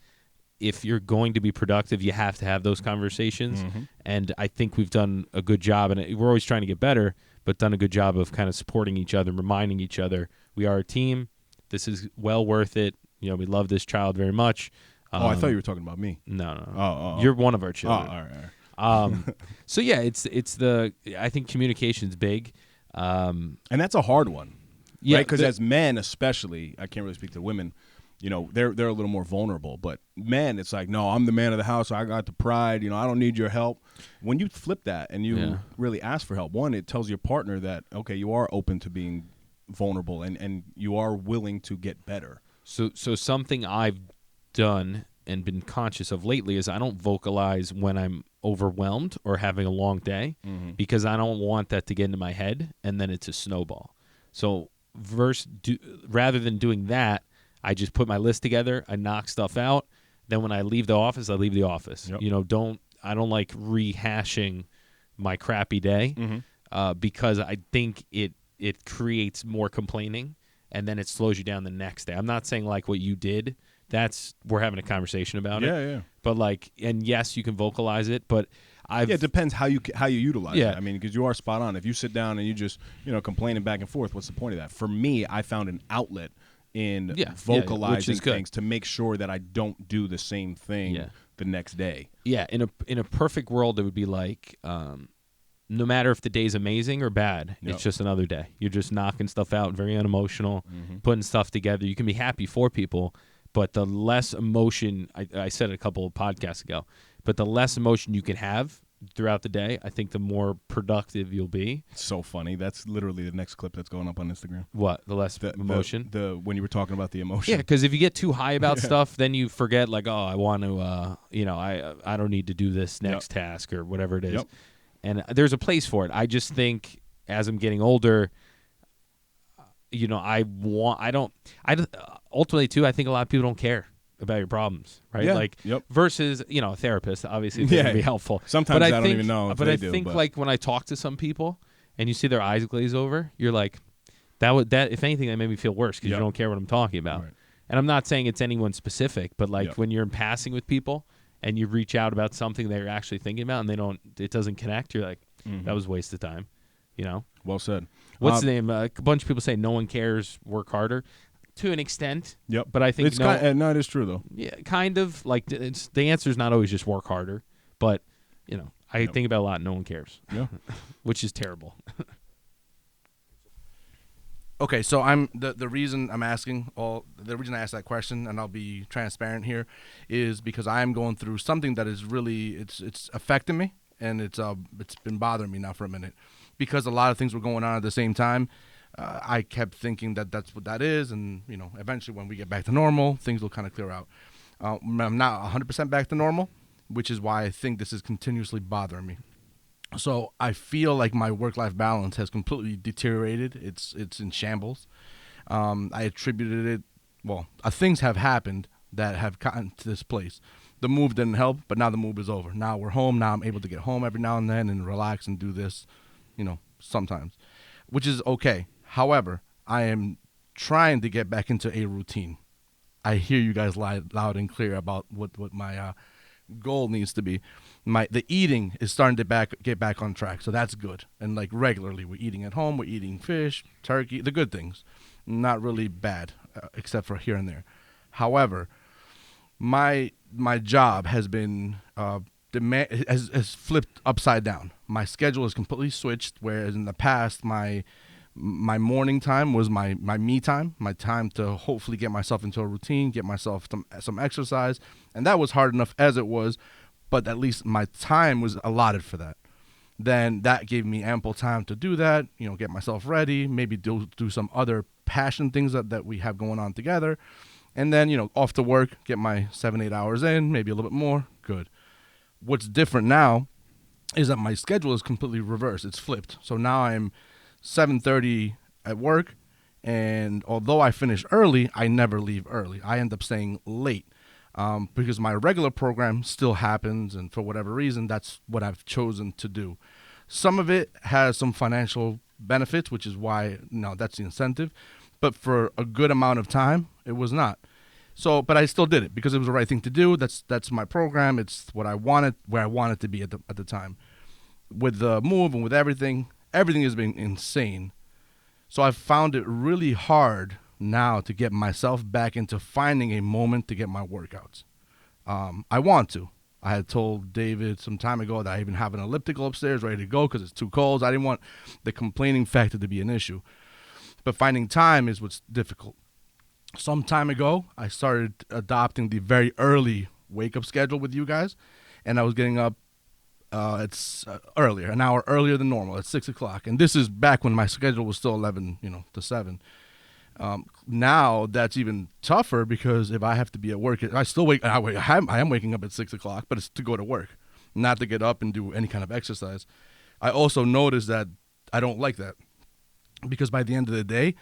if you're going to be productive, you have to have those conversations. Mm-hmm. And I think we've done a good job, and we're always trying to get better, but done a good job of kind of supporting each other, reminding each other we are a team. This is well worth it. We love this child very much. I thought you were talking about me. No. Oh. You're one of our Oh, children. all right. So yeah, I think communication's big. And that's a hard one. Yeah, Right? Because as men, especially, I can't really speak to women. They're a little more vulnerable. But men, it's like, no, I'm the man of the house. I got the pride. I don't need your help. When you flip that and you really ask for help, one, it tells your partner that, okay, you are open to being vulnerable and you are willing to get better. So something I've done and been conscious of lately is I don't vocalize when I'm overwhelmed or having a long day because I don't want that to get into my head and then it's a snowball. So rather than doing that, I just put my list together, I knock stuff out. Then when I leave the office, I leave the office. Yep. I don't like rehashing my crappy day because I think it creates more complaining and then it slows you down the next day. I'm not saying like what you did. We're having a conversation about it. Yeah. But and yes, you can vocalize it, but it depends how you utilize Yeah. it. I mean, because you are spot on. If you sit down and you just complaining back and forth, what's the point of that? For me, I found an outlet in vocalizing things to make sure that I don't do the same thing the next day. Yeah, in a perfect world, it would be like no matter if the day's amazing or bad, it's just another day. You're just knocking stuff out, very unemotional, putting stuff together. You can be happy for people, but the less emotion, I said it a couple of podcasts ago, but the less emotion you can have throughout the day, I think the more productive you'll be. It's so funny. That's literally the next clip that's going up on Instagram. What? The less emotion? The when you were talking about the emotion. Yeah, because if you get too high about stuff, then you forget like, oh, I want to, I don't need to do this next task or whatever it is. Yep. And there's a place for it. I just think as I'm getting older, ultimately too, I think a lot of people don't care about your problems, right? Yeah. Versus, a therapist, obviously, they can be helpful. Sometimes I don't even know if but they I do, think but- like when I talk to some people and you see their eyes glaze over, you're like, that if anything, that made me feel worse because you don't care what I'm talking about. Right. And I'm not saying it's anyone specific, but when you're in passing with people and you reach out about something that you're actually thinking about and it doesn't connect, you're like, that was a waste of time, Well said. What's the name? A bunch of people say no one cares, work harder. To an extent. Yep. But I think it's no, it is true though. Yeah, kind of. Like the answer is not always just work harder, but I think about a lot. No one cares. Yeah. Which is terrible. Okay, so I'm the reason I'm asking the reason I asked that question, and I'll be transparent here, is because I am going through something that is really it's affecting me, and it's been bothering me now for a minute, because a lot of things were going on at the same time. I kept thinking that that's what that is, and eventually when we get back to normal, things will kind of clear out. I'm not 100% back to normal, which is why I think this is continuously bothering me. So I feel like my work-life balance has completely deteriorated. It's in shambles. I attributed it. Well, things have happened that have gotten to this place. The move didn't help, but now the move is over. Now we're home. Now I'm able to get home every now and then and relax and do this, sometimes, which is okay. However, I am trying to get back into a routine. I hear you guys loud and clear about what my goal needs to be. The eating is starting to get back on track, so that's good. And like regularly, we're eating at home. We're eating fish, turkey, the good things. Not really bad, except for here and there. However, my job has been has flipped upside down. My schedule is completely switched. Whereas in the past, my morning time was my me time, my time to hopefully get myself into a routine, get myself some exercise, and that was hard enough as it was, but at least my time was allotted for that. Then that gave me ample time to do that, get myself ready, maybe do some other passion things that we have going on together, and then, off to work, get my 7-8 hours in, maybe a little bit more, good. What's different now is that my schedule is completely reversed. It's flipped. So now I'm 7:30 at work, and although I finish early, I never leave early. I end up staying late because my regular program still happens, and for whatever reason, that's what I've chosen to do. Some of it has some financial benefits, which is why, that's the incentive, but for a good amount of time, it was not. So, but I still did it because it was the right thing to do. That's my program. It's what I wanted, where I wanted to be at the time. With the move and with everything has been insane. So I've found it really hard now to get myself back into finding a moment to get my workouts. I want to. I had told David some time ago that I even have an elliptical upstairs ready to go because it's too cold. I didn't want the complaining factor to be an issue. But finding time is what's difficult. Some time ago, I started adopting the very early wake-up schedule with you guys, and I was getting up earlier, an hour earlier than normal, at 6 o'clock. And this is back when my schedule was still 11, to 7. Now that's even tougher because if I have to be at work, I am waking up at 6 o'clock, but it's to go to work, not to get up and do any kind of exercise. I also noticed that I don't like that because by the end of the day,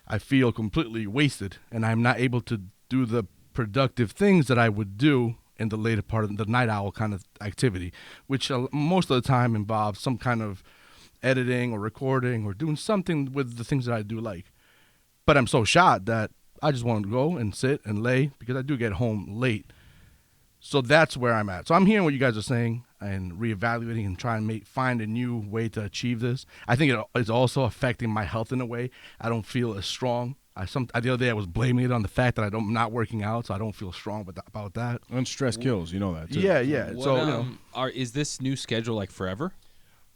I feel completely wasted and I'm not able to do the productive things that I would do in the later part of the night owl kind of activity, which most of the time involves some kind of editing or recording or doing something with the things that I do like. But I'm so shot that I just want to go and sit and lay because I do get home late. So that's where I'm at. So I'm hearing what you guys are saying and reevaluating and trying to find a new way to achieve this. I think it is also affecting my health in a way. I don't feel as strong. The other day I was blaming it on the fact that I'm not working out, so I don't feel strong about that. And stress kills, you know that too. Yeah. Is this new schedule like forever?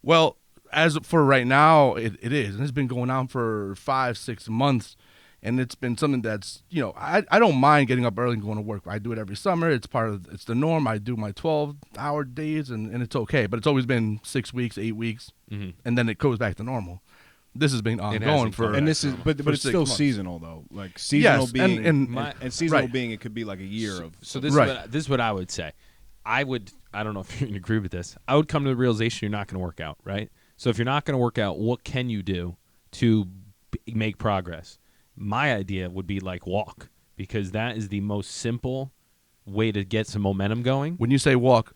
Well, as for right now, it is, and it's been going on for 5-6 months, and it's been something that's I don't mind getting up early and going to work. I do it every summer. It's the norm. I do my 12-hour days, and it's okay. But it's always been 6 weeks, 8 weeks, and then it goes back to normal. This has been ongoing for, and this is, but it's still months. Seasonal though, like seasonal being, and seasonal being, it could be like a year of. So this is what I would say. I don't know if you agree with this. I would come to the realization you're not going to work out, right? So if you're not going to work out, what can you do to make progress? My idea would be like walk, because that is the most simple way to get some momentum going. When you say walk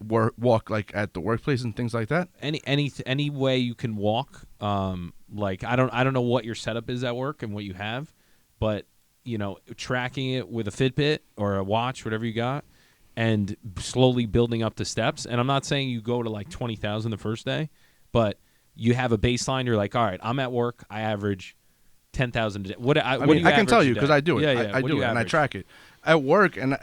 like at the workplace and things like that? Any way you can walk. Like I don't know what your setup is at work and what you have, but tracking it with a Fitbit or a watch, whatever you got, and slowly building up the steps. And I'm not saying you go to like 20,000 the first day, but you have a baseline. You're like, all right, I'm at work. I average 10,000 a day. I can tell you because I do it. Yeah. I do it and I track it at work, and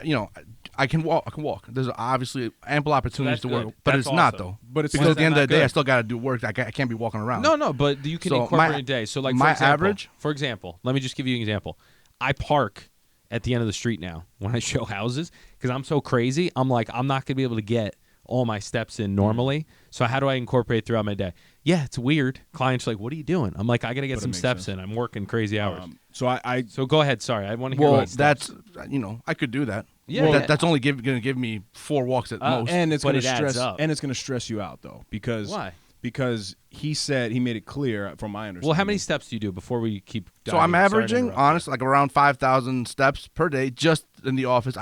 I can walk. There's obviously ample opportunities to work, but it's not though. But it's because at the end of the day, I still got to do work. I can't be walking around. No, but you can incorporate a day. So like my average, for example, let me just give you an example. I park at the end of the street now when I show houses because I'm so crazy. I'm like, I'm not gonna be able to get all my steps in normally. So how do I incorporate throughout my day? Yeah, it's weird. Clients are like, what are you doing? I'm like, I got to get some steps in. I'm working crazy hours. So go ahead. Sorry, I want to hear about steps. That's, I could do that. Yeah, that's only going to give me 4 walks at most. And it's going to stress up. And it's going to stress you out though, because why? Because he made it clear from my understanding. Well, how many steps do you do before we keep diving? So I'm averaging, honestly, like around 5,000 steps per day just in the office.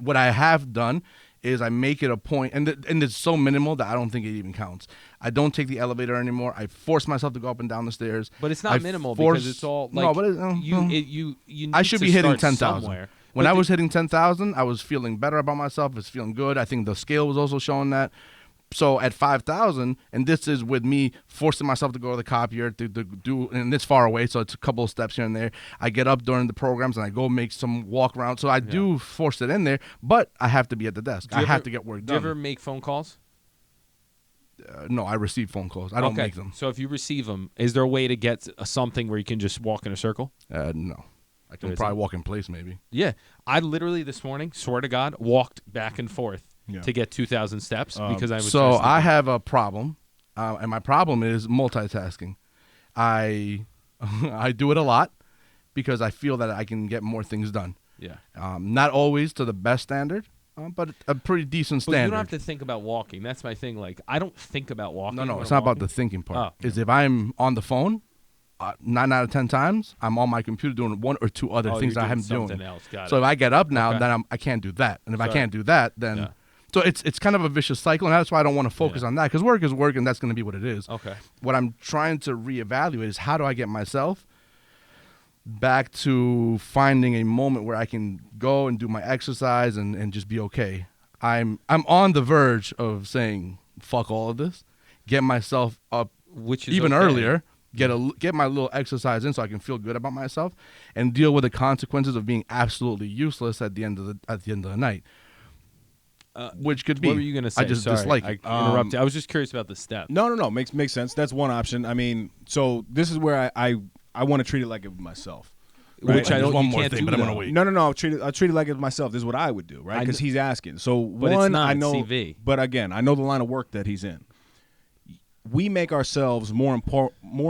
What I have done is I make it a point, and it's so minimal that I don't think it even counts. I don't take the elevator anymore. I force myself to go up and down the stairs. But it's not minimal because it's all like no, but you need I should to be hitting start 10,000. somewhere. When I was hitting 10,000, I was feeling better about myself. I was feeling good. I think the scale was also showing that. So at 5,000, and this is with me forcing myself to go to the copier to do, and it's far away, so it's a couple of steps here and there. I get up during the programs and I go make some walk around. So I do force it in there, but I have to be at the desk. I have to get work done. Do you ever make phone calls? No, I receive phone calls. I don't make them. So if you receive them, is there a way to get something where you can just walk in a circle? No. I can probably walk in place maybe. Yeah. I literally this morning, swear to God, walked back and forth to get 2,000 steps because I was So I have a problem, and my problem is multitasking. I do it a lot because I feel that I can get more things done. Yeah. Not always to the best standard, but a pretty decent standard. But you don't have to think about walking. That's my thing. Like, I don't think about walking. No, when it's I'm not about walking. the thinking part. Oh. Is if I'm on the phone, 9 out of 10 times, I'm on my computer doing one or two other things you're I haven't doing doing. something else. Got So it. if I get up now, Okay. then I can't do that. And if I can't do that, then so it's kind of a vicious cycle, and that's why I don't want to focus on that, because work is work, and that's going to be what it is. Okay. What I'm trying to reevaluate is how do I get myself back to finding a moment where I can go and do my exercise and just be okay. I'm on the verge of saying fuck all of this, get myself up Which is even okay. earlier, get my little exercise in so I can feel good about myself, and deal with the consequences of being absolutely useless at the end of the night. Which could be. What were you going to say? I just Sorry, dislike I it. interrupted. I was just curious about the step. No. Makes sense. That's one option. I mean, so this is where I want to treat it like it was myself. Right? Which I There's don't. one You more can't thing, do but I'm that. gonna wait. No. I'll treat it like it was myself. This is what I would do, right? Because he's asking. So But one, it's not I know. CV. But again, I know the line of work that he's in. We make ourselves more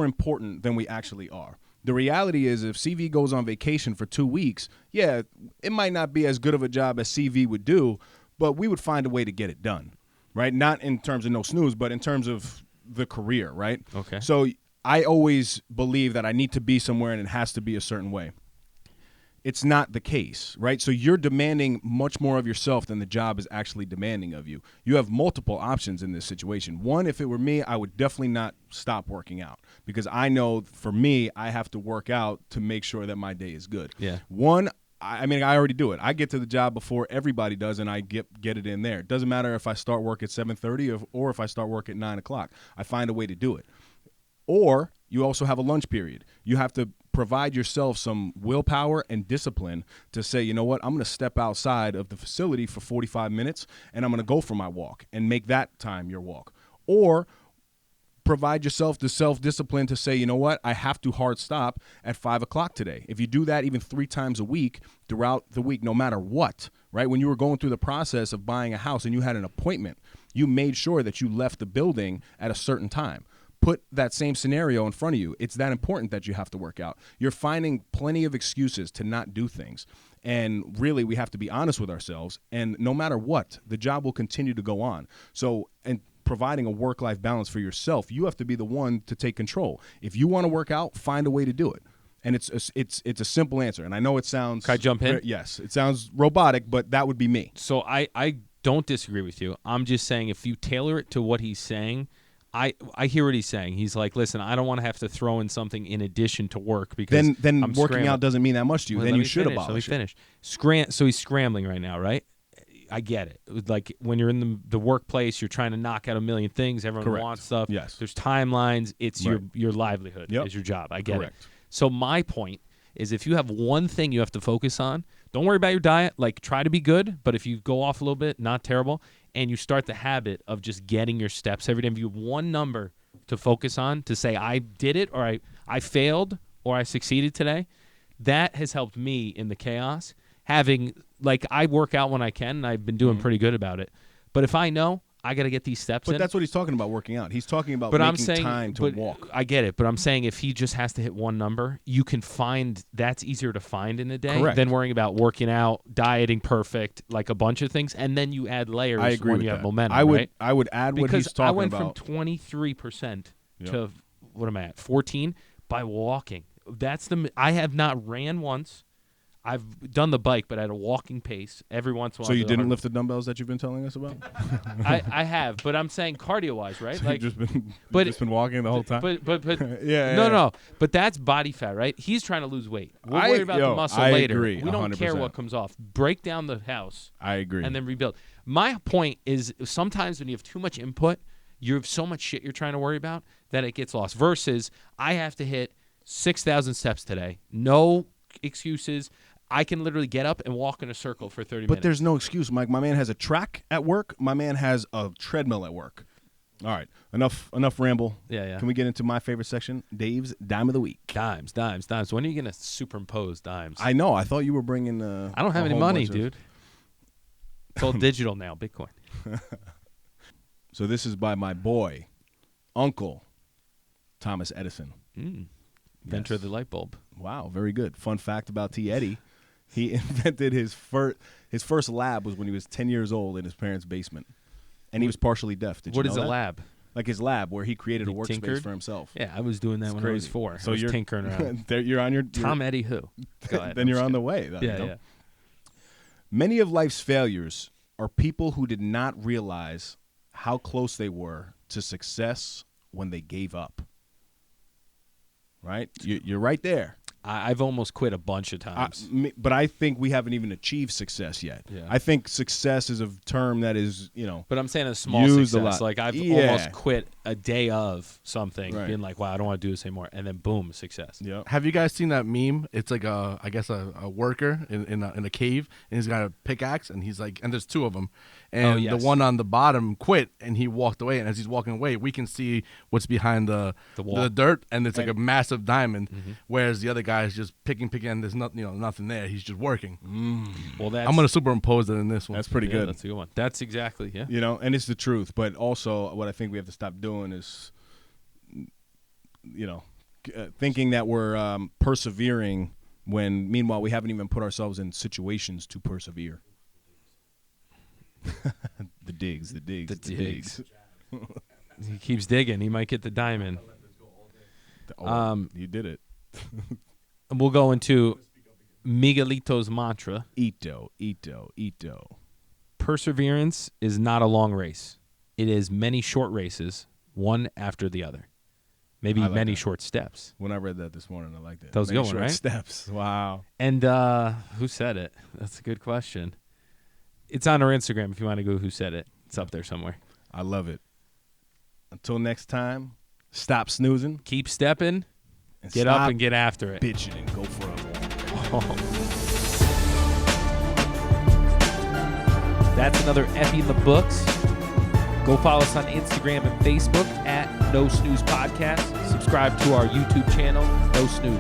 important than we actually are. The reality is, if CV goes on vacation for 2 weeks, yeah, it might not be as good of a job as CV would do, but we would find a way to get it done, right? Not in terms of no snooze, but in terms of the career, right? Okay. So I always believe that I need to be somewhere and it has to be a certain way. It's not the case, right? So you're demanding much more of yourself than the job is actually demanding of you. You have multiple options in this situation. One, if it were me, I would definitely not stop working out, because I know for me, I have to work out to make sure that my day is good. Yeah. One, I mean, I already do it. I get to the job before everybody does, and I get it in there. It doesn't matter if I start work at 7:30 or if I start work at 9 o'clock. I find a way to do it. Or you also have a lunch period. You have to provide yourself some willpower and discipline to say, you know what, I'm going to step outside of the facility for 45 minutes and I'm going to go for my walk and make that time your walk. Or provide yourself the self-discipline to say, you know what, I have to hard stop at 5 o'clock today. If you do that even 3 times a week throughout the week, no matter what, right? When you were going through the process of buying a house and you had an appointment, you made sure that you left the building at a certain time. Put that same scenario in front of you. It's that important that you have to work out. You're finding plenty of excuses to not do things. And really, we have to be honest with ourselves. And no matter what, the job will continue to go on. So, and providing a work-life balance for yourself, you have to be the one to take control. If you want to work out, find a way to do it. And it's a simple answer. And I know it sounds... Can I jump in? Yes. It sounds robotic, but that would be me. So I don't disagree with you. I'm just saying if you tailor it to what he's saying... I hear what he's saying. He's like, listen, I don't want to have to throw in something in addition to work because then I'm working out doesn't mean that much to you. Well, then let you me should finish. abolish Let me it. finish. So he's scrambling right now, right? I get it. Like when you're in the workplace, you're trying to knock out a million things. Everyone Correct. wants stuff. Yes. There's timelines. It's Right. your livelihood. Yep. Is your job. I get Correct. it. So my point is if you have one thing you have to focus on, don't worry about your diet. Like try to be good, but if you go off a little bit, not terrible, and you start the habit of just getting your steps every day. If you have one number to focus on, to say I did it or I failed or I succeeded today, that has helped me in the chaos. Having, like, I work out when I can, and I've been doing pretty good about it. But if I know I got to get these steps in. But that's what he's talking about, working out. He's talking about But making I'm saying, time to walk. I get it, but I'm saying if he just has to hit one number, you can find that's easier to find in a day Correct. than worrying about working out, dieting perfect, like a bunch of things, and then you add layers I agree when with you that. have momentum. I would right? I would add what Because he's talking I went about. from 23% Yep. to what am I at? 14 by walking. I have not ran once. I've done the bike, but at a walking pace every once in a while. So you I'll do didn't hard- lift the dumbbells that you've been telling us about? I have, but I'm saying cardio-wise, right? So Like, you've but- just been walking the whole time? but yeah. no. But that's body fat, right? He's trying to lose weight. We'll worry about the muscle I later. agree, We don't care 100%. what comes off. Break down the house I agree. and then rebuild. My point is sometimes when you have too much input, you have so much shit you're trying to worry about that it gets lost. Versus I have to hit 6,000 steps today. No excuses. I can literally get up and walk in a circle for 30 But minutes. there's no excuse, Mike. My man has a track at work. My man has a treadmill at work. All right, enough ramble. Yeah. Can we get into my favorite section, Dave's Dime of the Week? Dimes. When are you going to superimpose dimes? I know. I thought you were bringing. I don't have a any whole money, bunch of- dude. It's all digital now, Bitcoin. So this is by my boy, Uncle Thomas Edison. Inventor of the light bulb. Wow, very good. Fun fact about T. Eddie: he invented his first lab was when he was 10 years old in his parents' basement, and he was partially deaf. Did What you is know a that? lab? Like his lab where he created a He workspace tinkered? for himself. Yeah, I was doing that when I was Crazy. 4. So I was you're tinkering around. You're on your Tom Eddie who? Go ahead. then you're on the way. Then, Yeah, you know? yeah. Many of life's failures are people who did not realize how close they were to success when they gave up. Right? You're right there. I've almost quit a bunch of times. But I think we haven't even achieved success yet. Yeah. I think success is a term that is, But I'm saying a small used a success. lot. Like I've Yeah. almost quit a day of something, Right. being like, "Wow, I don't want to do this anymore," and then boom, success. yeah. Have you guys seen that meme? It's like I guess a worker in a cave, and he's got a pickaxe, and he's like, and there's two of them, and yes. the one on the bottom quit, and he walked away, and as he's walking away, we can see what's behind the wall. Mm-hmm. the dirt, and it's like a massive diamond, whereas the other guy is just picking, and there's nothing there. He's just working. Well, that's I'm gonna superimpose it in this one. That's pretty yeah, good. That's a good one. That's exactly And it's the truth. But also, what I think we have to stop doing is, thinking that we're persevering when, meanwhile, we haven't even put ourselves in situations to persevere. The digs. He keeps digging. He might get the diamond. You did it. We'll go into Miguelito's mantra. Ito. Perseverance is not a long race. It is many short races, one after the other. Maybe I like many that. short steps. When I read that this morning, I liked it. That was a Many good one, short right? Steps. Wow. And who said it? That's a good question. It's on our Instagram if you want to go who said it. It's up there somewhere. I love it. Until next time, stop snoozing. Keep stepping. And Get stop up and get after it. bitching and go for a walk. That's another Epi in the books. Go follow us on Instagram and Facebook at No Snooze Podcast. Subscribe to our YouTube channel, No Snooze.